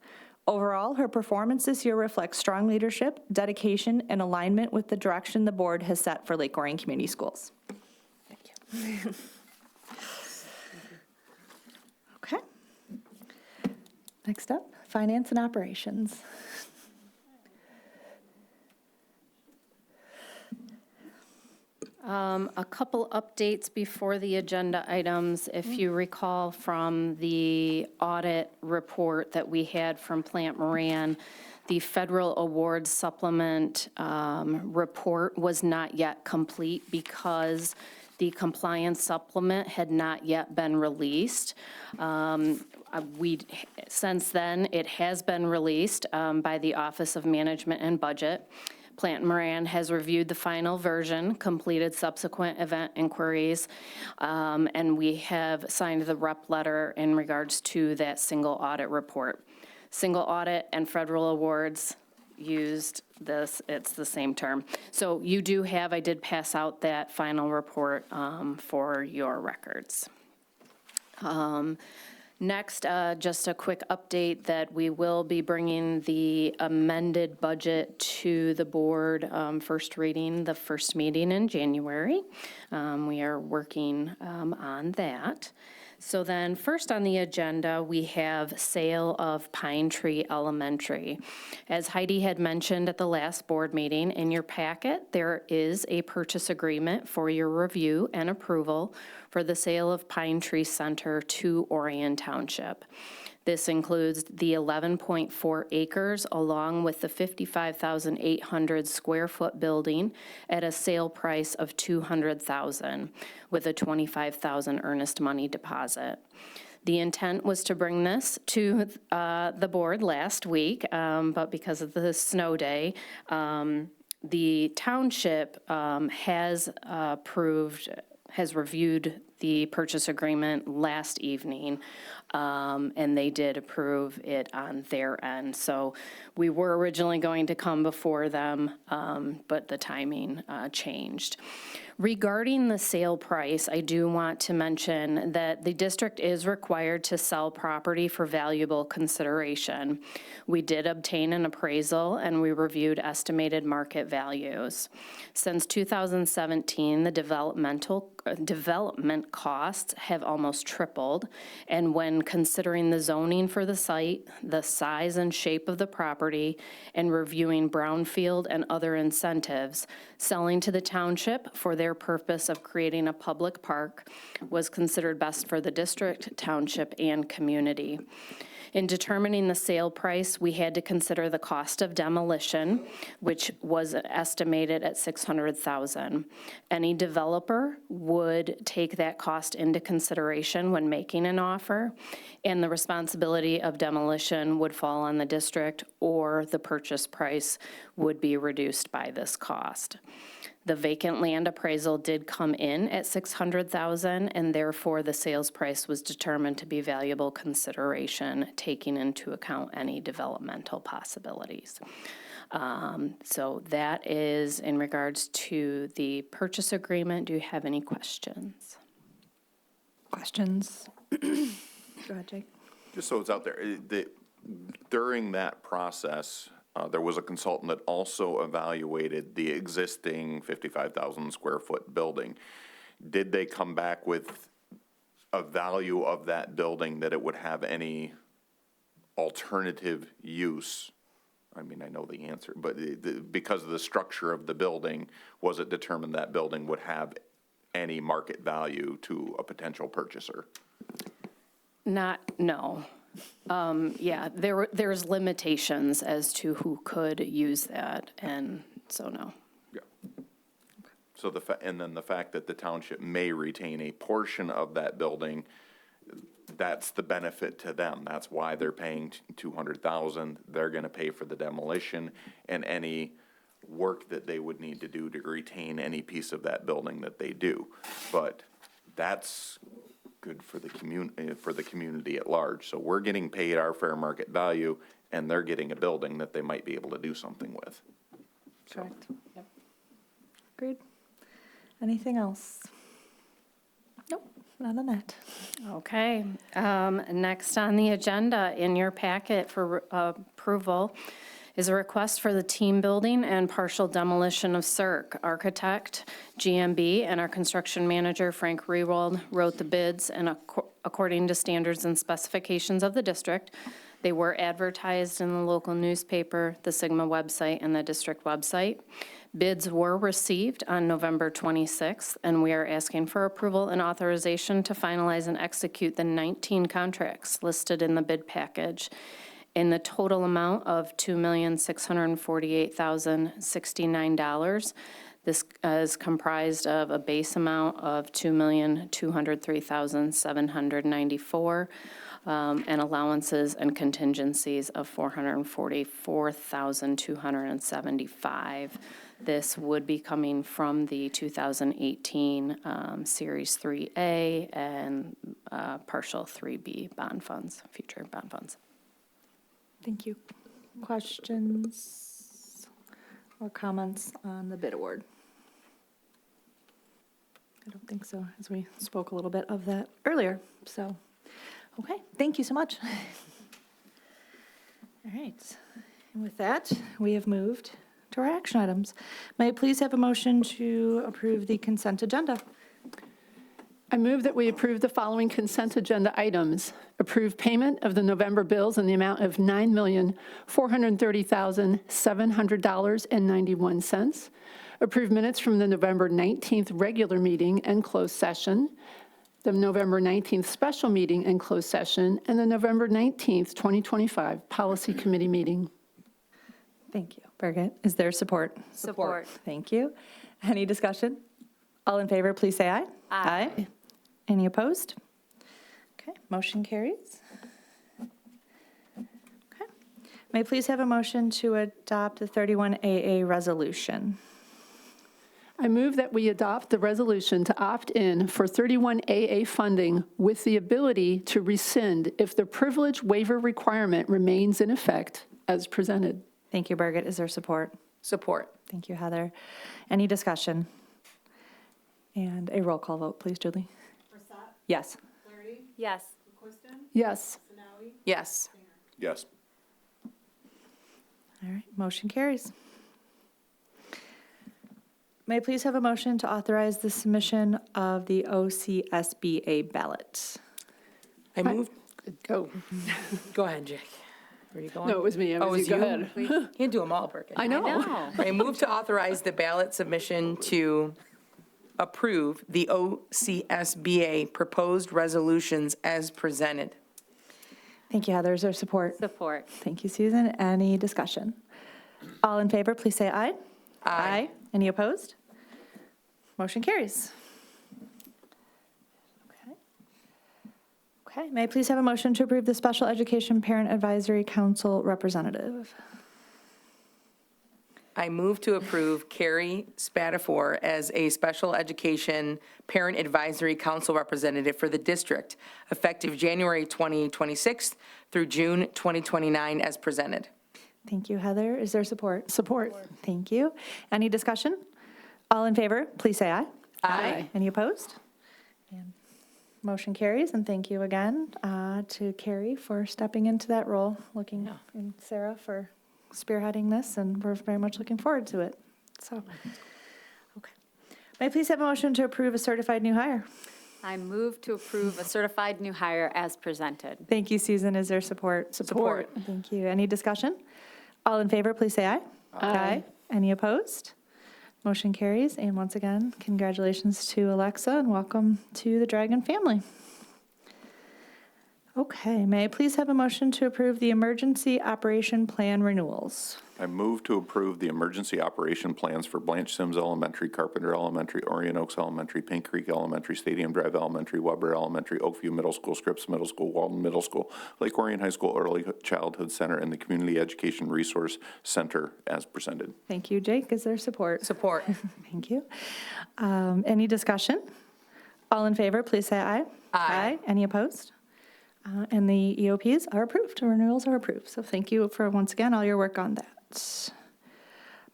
Overall, her performance this year reflects strong leadership, dedication, and alignment with the direction the board has set for Lake Orion Community Schools. Thank you. Okay. Next up, Finance and Operations. A couple updates before the agenda items. If you recall from the audit report that we had from Plant Moran, the federal awards supplement report was not yet complete because the compliance supplement had not yet been released. Since then, it has been released by the Office of Management and Budget. Plant Moran has reviewed the final version, completed subsequent event inquiries, and we have signed the rep letter in regards to that single audit report. Single audit and federal awards used this, it's the same term. So you do have, I did pass out that final report for your records. Next, just a quick update that we will be bringing the amended budget to the board, first reading, the first meeting in January. We are working on that. So then first on the agenda, we have sale of Pine Tree Elementary. As Heidi had mentioned at the last board meeting, in your packet, there is a purchase agreement for your review and approval for the sale of Pine Tree Center to Orion Township. This includes the 11.4 acres along with the 55,800 square foot building at a sale price of $200,000 with a $25,000 earnest money deposit. The intent was to bring this to the board last week, but because of the snow day, the township has reviewed the purchase agreement last evening, and they did approve it on their end. So we were originally going to come before them, but the timing changed. Regarding the sale price, I do want to mention that the district is required to sell property for valuable consideration. We did obtain an appraisal and we reviewed estimated market values. Since 2017, the development costs have almost tripled, and when considering the zoning for the site, the size and shape of the property, and reviewing brownfield and other incentives, selling to the township for their purpose of creating a public park was considered best for the district, township, and community. In determining the sale price, we had to consider the cost of demolition, which was estimated at $600,000. Any developer would take that cost into consideration when making an offer, and the responsibility of demolition would fall on the district, or the purchase price would be reduced by this cost. The vacant land appraisal did come in at $600,000, and therefore the sales price was determined to be valuable consideration, taking into account any developmental possibilities. So that is in regards to the purchase agreement. Do you have any questions? Questions? Go ahead, Jake. Just so it's out there, during that process, there was a consultant that also evaluated the existing 55,000 square foot building. Did they come back with a value of that building that it would have any alternative use? I mean, I know the answer, but because of the structure of the building, was it determined that building would have any market value to a potential purchaser? No. Yeah, there's limitations as to who could use that, and so no. Yeah. So and then the fact that the township may retain a portion of that building, that's the benefit to them. That's why they're paying $200,000. They're going to pay for the demolition and any work that they would need to do to retain any piece of that building that they do. But that's good for the community at large. So we're getting paid our fair market value, and they're getting a building that they might be able to do something with. Correct. Yep. Agreed. Anything else? Nope, not on that. Okay, next on the agenda in your packet for approval is a request for the team building and partial demolition of CERC. Architect, GMB, and our construction manager, Frank Rewald, wrote the bids, and according to standards and specifications of the district, they were advertised in the local newspaper, the Sigma website, and the district website. Bids were received on November 26th, and we are asking for approval and authorization to finalize and execute the 19 contracts listed in the bid package in the total amount of $2,648,069. This is comprised of a base amount of $2,203,794, and allowances and contingencies of $444,275. This would be coming from the 2018 Series 3A and partial 3B bond funds, future bond funds. Thank you. Questions or comments on the bid award? I don't think so, as we spoke a little bit of that earlier. So, okay, thank you so much. All right, and with that, we have moved to our action items. May I please have a motion to approve the consent agenda? I move that we approve the following consent agenda items. Approve payment of the November bills in the amount of $9,430,700.91. Approve minutes from the November 19th regular meeting and closed session, the November 19th special meeting and closed session, and the November 19th, 2025 Policy Committee meeting. Thank you. Birgit, is there support? Support. Thank you. Any discussion? All in favor, please say aye. Aye. Any opposed? Okay, motion carries. Okay. May I please have a motion to adopt the 31AA resolution? I move that we adopt the resolution to opt in for 31AA funding with the ability to rescind if the privilege waiver requirement remains in effect as presented. Thank you, Birgit. Is there support? Support. Thank you, Heather. Any discussion? And a roll call vote, please, Julie. Yes. Yes. Yes. Yes. Yes. All right, motion carries. May I please have a motion to authorize the submission of the OCSBA ballot? I moved. Go. Go ahead, Jake. Where are you going? No, it was me. Oh, it was Go you? ahead. You can't do them all, Birgit. I know. I move to authorize the ballot submission to approve the OCSBA proposed resolutions as presented. Thank you, Heather. Is there support? Support. Thank you, Susan. Any discussion? All in favor, please say aye. Aye. Any opposed? Motion carries. Okay. Okay, may I please have a motion to approve the Special Education Parent Advisory Council representative? I move to approve Carrie Spatafor as a Special Education Parent Advisory Council representative for the district, effective January 2026 through June 2029 as presented. Thank you, Heather. Is there support? Support. Thank you. Any discussion? All in favor, please say aye. Aye. Any opposed? And motion carries, and thank you again to Carrie for stepping into that role, and Sarah for spearheading this, and we're very much looking forward to it. So, okay. May I please have a motion to approve a certified new hire? I move to approve a certified new hire as presented. Thank you, Susan. Is there support? Support. Thank you. Any discussion? All in favor, please say aye. Aye. Any opposed? Motion carries. And once again, congratulations to Alexa and welcome to the Dragon family. Okay, may I please have a motion to approve the emergency operation plan renewals? I move to approve the emergency operation plans for Blanche Sims Elementary, Carpenter Elementary, Orion Oaks Elementary, Pink Creek Elementary, Stadium Drive Elementary, Weber Elementary, Oakview Middle School, Scripps Middle School, Walden Middle School, Lake Orion High School Early Childhood Center, and the Community Education Resource Center as presented. Thank you, Jake. Is there support? Support. Thank you. Any discussion? All in favor, please say aye. Aye. Any opposed? And the EOPs are approved, renewals are approved. So thank you for, once again, all your work on that.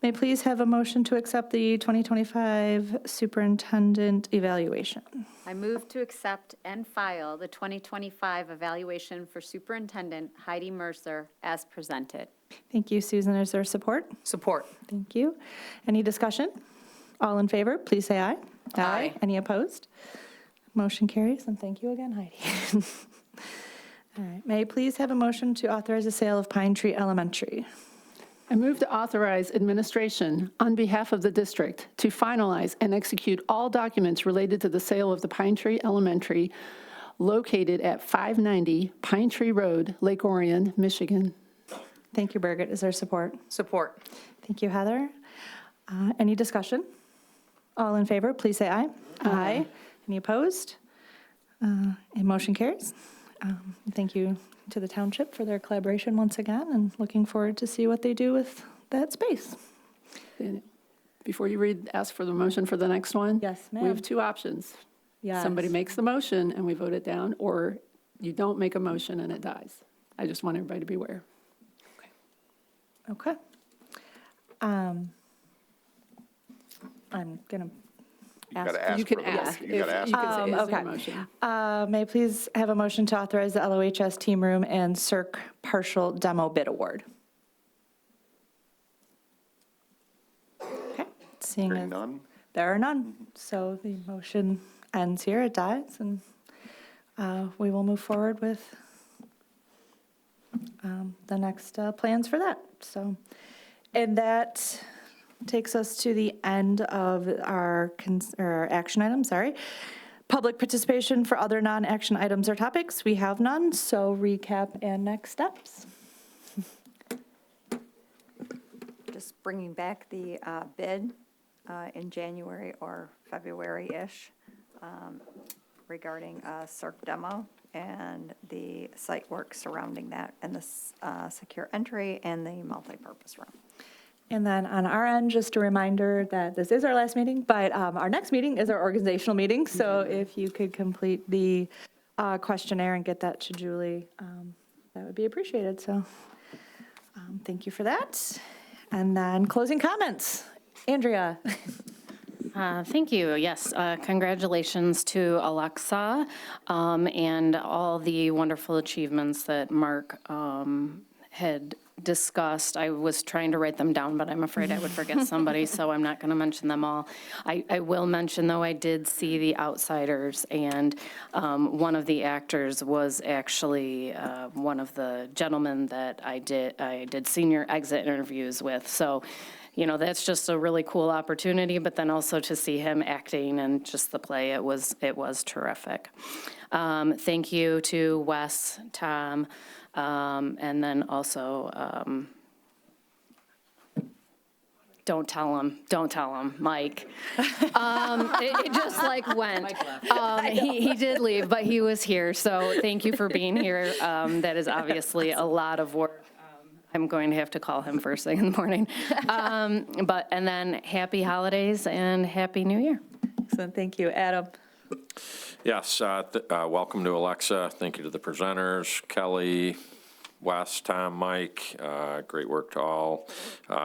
May I please have a motion to accept the 2025 superintendent evaluation? I move to accept and file the 2025 evaluation for Superintendent Heidi Mercer as presented. Thank you, Susan. Is there support? Support. Thank you. Any discussion? All in favor, please say aye. Aye. Any opposed? Motion carries, and thank you again, Heidi. All right, may I please have a motion to authorize the sale of Pine Tree Elementary? I move to authorize administration on behalf of the district to finalize and execute all documents related to the sale of the Pine Tree Elementary located at 590 Pine Tree Road, Lake Orion, Michigan. Thank you, Birgit. Is there support? Support. Thank you, Heather. Any discussion? All in favor, please say aye. Aye. Any opposed? And motion carries. Thank you to the township for their collaboration once again, and looking forward to see what they do with that space. Before you ask for the motion for the next one. Yes, We ma'am. have two options. Yes. Somebody makes the motion and we vote it down, or you don't make a motion and it dies. I just want everybody to be aware. Okay. I'm going to You gotta ask You can for the ask. motion. You gotta ask You for can the say, motion. is there a okay. motion? May I please have a motion to authorize the LOHS Team Room and CERC Partial Demo Bid Award? Okay, seeing Hearing as none? there are none, so the motion ends here, it dies, and we will move forward with the next plans for that. So, and that takes us to the end of our action item, sorry. Public participation for other non-action items or topics, we have none, so recap and next steps. Just bringing back the bid in January or February-ish regarding CERC demo and the site work surrounding that, and the secure entry and the multipurpose room. And then on our end, just a reminder that this is our last meeting, but our next meeting is our organizational meeting. So if you could complete the questionnaire and get that to Julie, that would be appreciated. So thank you for that. And then closing comments. Andrea. Thank you. Yes, congratulations to Alexa and all the wonderful achievements that Mark had discussed. I was trying to write them down, but I'm afraid I would forget somebody, so I'm not going to mention them all. I will mention, though, I did see The Outsiders, and one of the actors was actually one of the gentlemen that I did senior exit interviews with. So, you know, that's just a really cool opportunity, but then also to see him acting and just the play, it was terrific. Thank you to Wes, Tom, and then also, don't tell him, Mike. It just like went. He did leave, but he was here, so thank you for being here. That is obviously a lot of work. I'm going to have to call him first thing in the morning. And then happy holidays and happy new year. Excellent, thank you. Adam. Yes, welcome to Alexa. Thank you to the presenters, Kelly, Wes, Tom, Mike. Great work to all.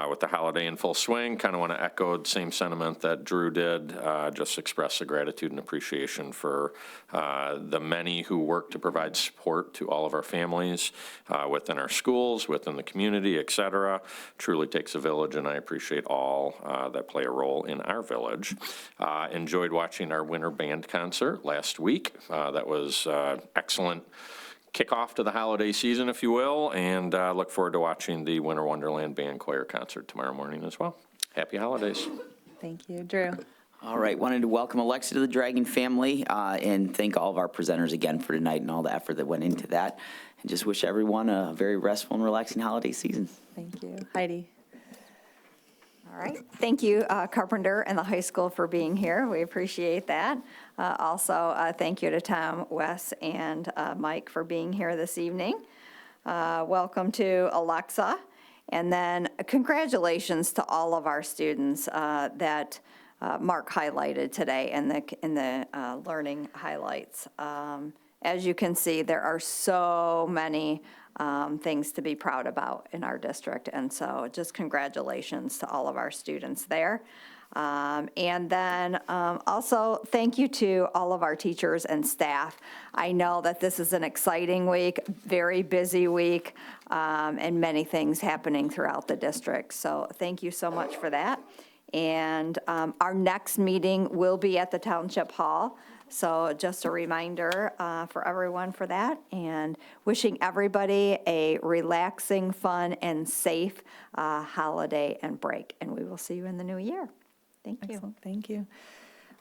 With the holiday in full swing, kind of want to echo the same sentiment that Drew did. Just express the gratitude and appreciation for the many who work to provide support to all of our families within our schools, within the community, et cetera. Truly takes a village, and I appreciate all that play a role in our village. Enjoyed watching our winter band concert last week. That was excellent kickoff to the holiday season, if you will, and look forward to watching the Winter Wonderland Band Choir concert tomorrow morning as well. Happy holidays. Thank you. Drew. All right, wanted to welcome Alexa to the Dragon family and thank all of our presenters again for tonight and all the effort that went into that. And just wish everyone a very restful and relaxing holiday season. Thank you. Heidi. All right, thank you, Carpenter and the high school for being here. We appreciate that. Also, thank you to Tom, Wes, and Mike for being here this evening. Welcome to Alexa. And then congratulations to all of our students that Mark highlighted today in the learning highlights. as you can see, there are so many things to be proud about in our district. And so just congratulations to all of our students there. And then also, thank you to all of our teachers and staff. I know that this is an exciting week, very busy week, and many things happening throughout the district. So thank you so much for that. And our next meeting will be at the Township Hall. So just a reminder for everyone for that, and wishing everybody a relaxing, fun, and safe holiday and break. And we will see you in the new year. Thank you. Excellent, thank you.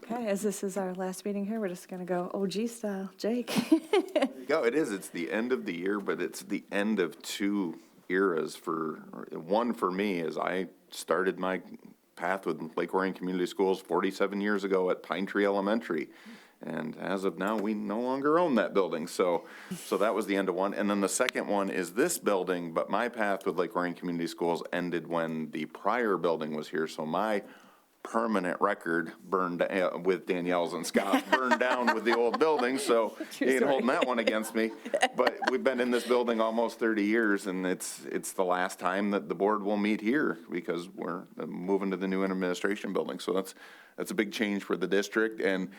Okay, as this is our last meeting here, we're just going to go OG style. Jake? There you go. It is. It's the end of the year, but it's the end of two eras. One for me is I started my path with Lake Orion Community Schools 47 years ago at Pine Tree Elementary. And as of now, we no longer own that building. So that was the end of one. And then the second one is this building, but my path with Lake Orion Community Schools ended when the prior building was here. So my permanent record burned with Danielle's and Scott's burned down with the old building, so you ain't holding that one against me. But we've been in this building almost 30 years, and it's the last time that the board will meet here because we're moving to the new administration building. So that's a big change for the district, and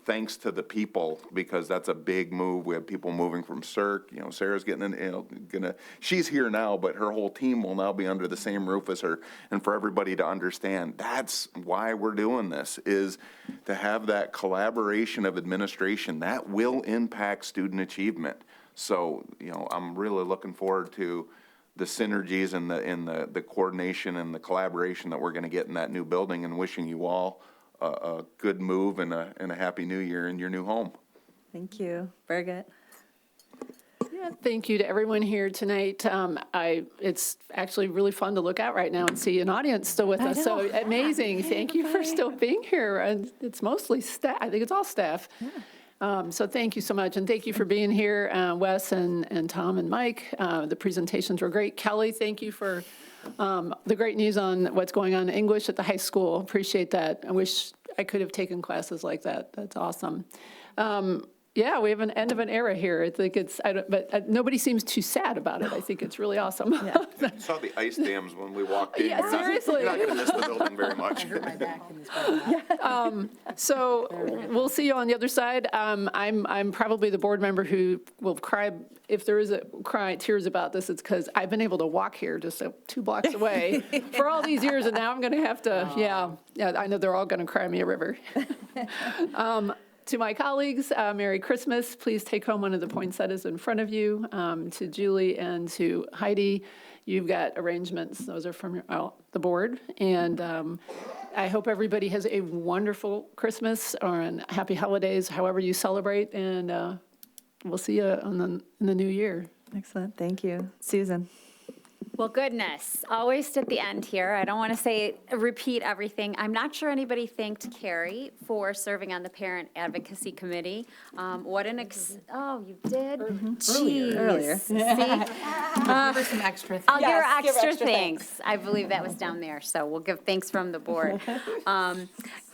thanks to the people, because that's a big move. We have people moving from CERC. You know, Sarah's getting in, she's here now, but her whole team will now be under the same roof as her. And for everybody to understand, that's why we're doing this, is to have that collaboration of administration that will impact student achievement. So, you know, I'm really looking forward to the synergies and the coordination and the collaboration that we're going to get in that new building, and wishing you all a good move and a happy new year in your new home. Thank you. Birgit? Yeah, thank you to everyone here tonight. It's actually really fun to look out right now and see an audience still with us. So amazing. Thank you for still being here. And it's mostly staff. I think it's all staff. Yeah. So thank you so much, and thank you for being here, Wes and Tom and Mike. The presentations were great. Kelly, thank you for the great news on what's going on in English at the high school. Appreciate that. I wish I could have taken classes like that. That's awesome. Yeah, we have an end of an era here. I think but nobody seems too sad about it. I think it's really awesome. Yeah. You saw the ice dams when we walked in. Yeah, seriously. You're not going to miss the building very much. So we'll see you on the other side. I'm probably the board member who will cry. If there is tears about this, it's because I've been able to walk here just 2 blocks away for all these years, and now I'm going to have to, yeah, I know they're all going to cry me a river. To my colleagues, Merry Christmas. Please take home one of the poinsettias in front of you. To Julie and to Heidi, you've got arrangements. Those are from the board. And I hope everybody has a wonderful Christmas or happy holidays, however you celebrate. And we'll see you in the new year. Excellent. Thank you. Susan? Well, goodness, always at the end here. I don't want to repeat everything. I'm not sure anybody thanked Carrie for serving on the Parent Advocacy Committee. Oh, you did? Earlier. See? Give her some extra. I'll give her extra thanks. I believe that was down there, so we'll give thanks from the board.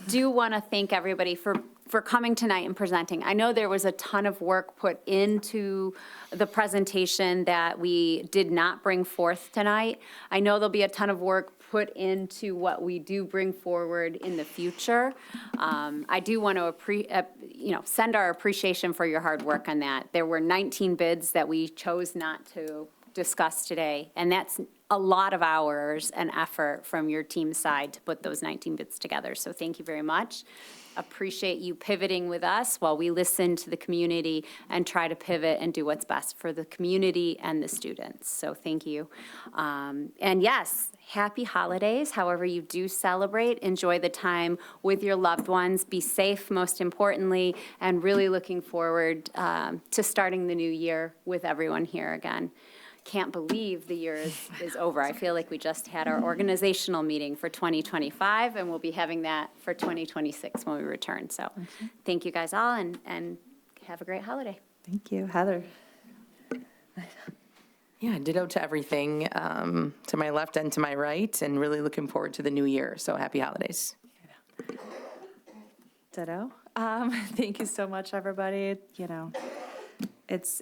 Do want to thank everybody for coming tonight and presenting. I know there was a ton of work put into the presentation that we did not bring forth tonight. I know there'll be a ton of work put into what we do bring forward in the future. I do want to send our appreciation for your hard work on that. There were 19 bids that we chose not to discuss today, and that's a lot of hours and effort from your team side to put those 19 bids together. So thank you very much. Appreciate you pivoting with us while we listen to the community and try to pivot and do what's best for the community and the students. So thank you. And yes, happy holidays. However you do celebrate, enjoy the time with your loved ones. Be safe, most importantly, and really looking forward to starting the new year with everyone here again. Can't believe the year is over. I feel like we just had our organizational meeting for 2025, and we'll be having that for 2026 when we return. So thank you guys all, and have a great holiday. Thank you. Heather? Yeah, ditto to everything, to my left and to my right, and really looking forward to the new year. So happy holidays. Ditto. Thank you so much, everybody. You know, it's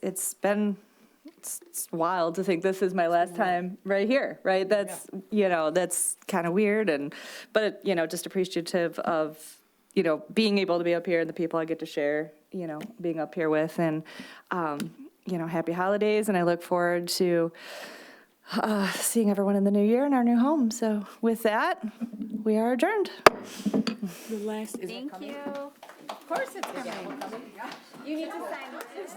wild to think this is my last time right here, right? That's, you know, that's kind of weird but, you know, just appreciative of, you know, being able to be up here and the people I get to share, you know, being up here with and, you know, happy holidays. And I look forward to seeing everyone in the new year in our new home. So with that, we are adjourned. Thank you. Of course it's coming. You need to sign this.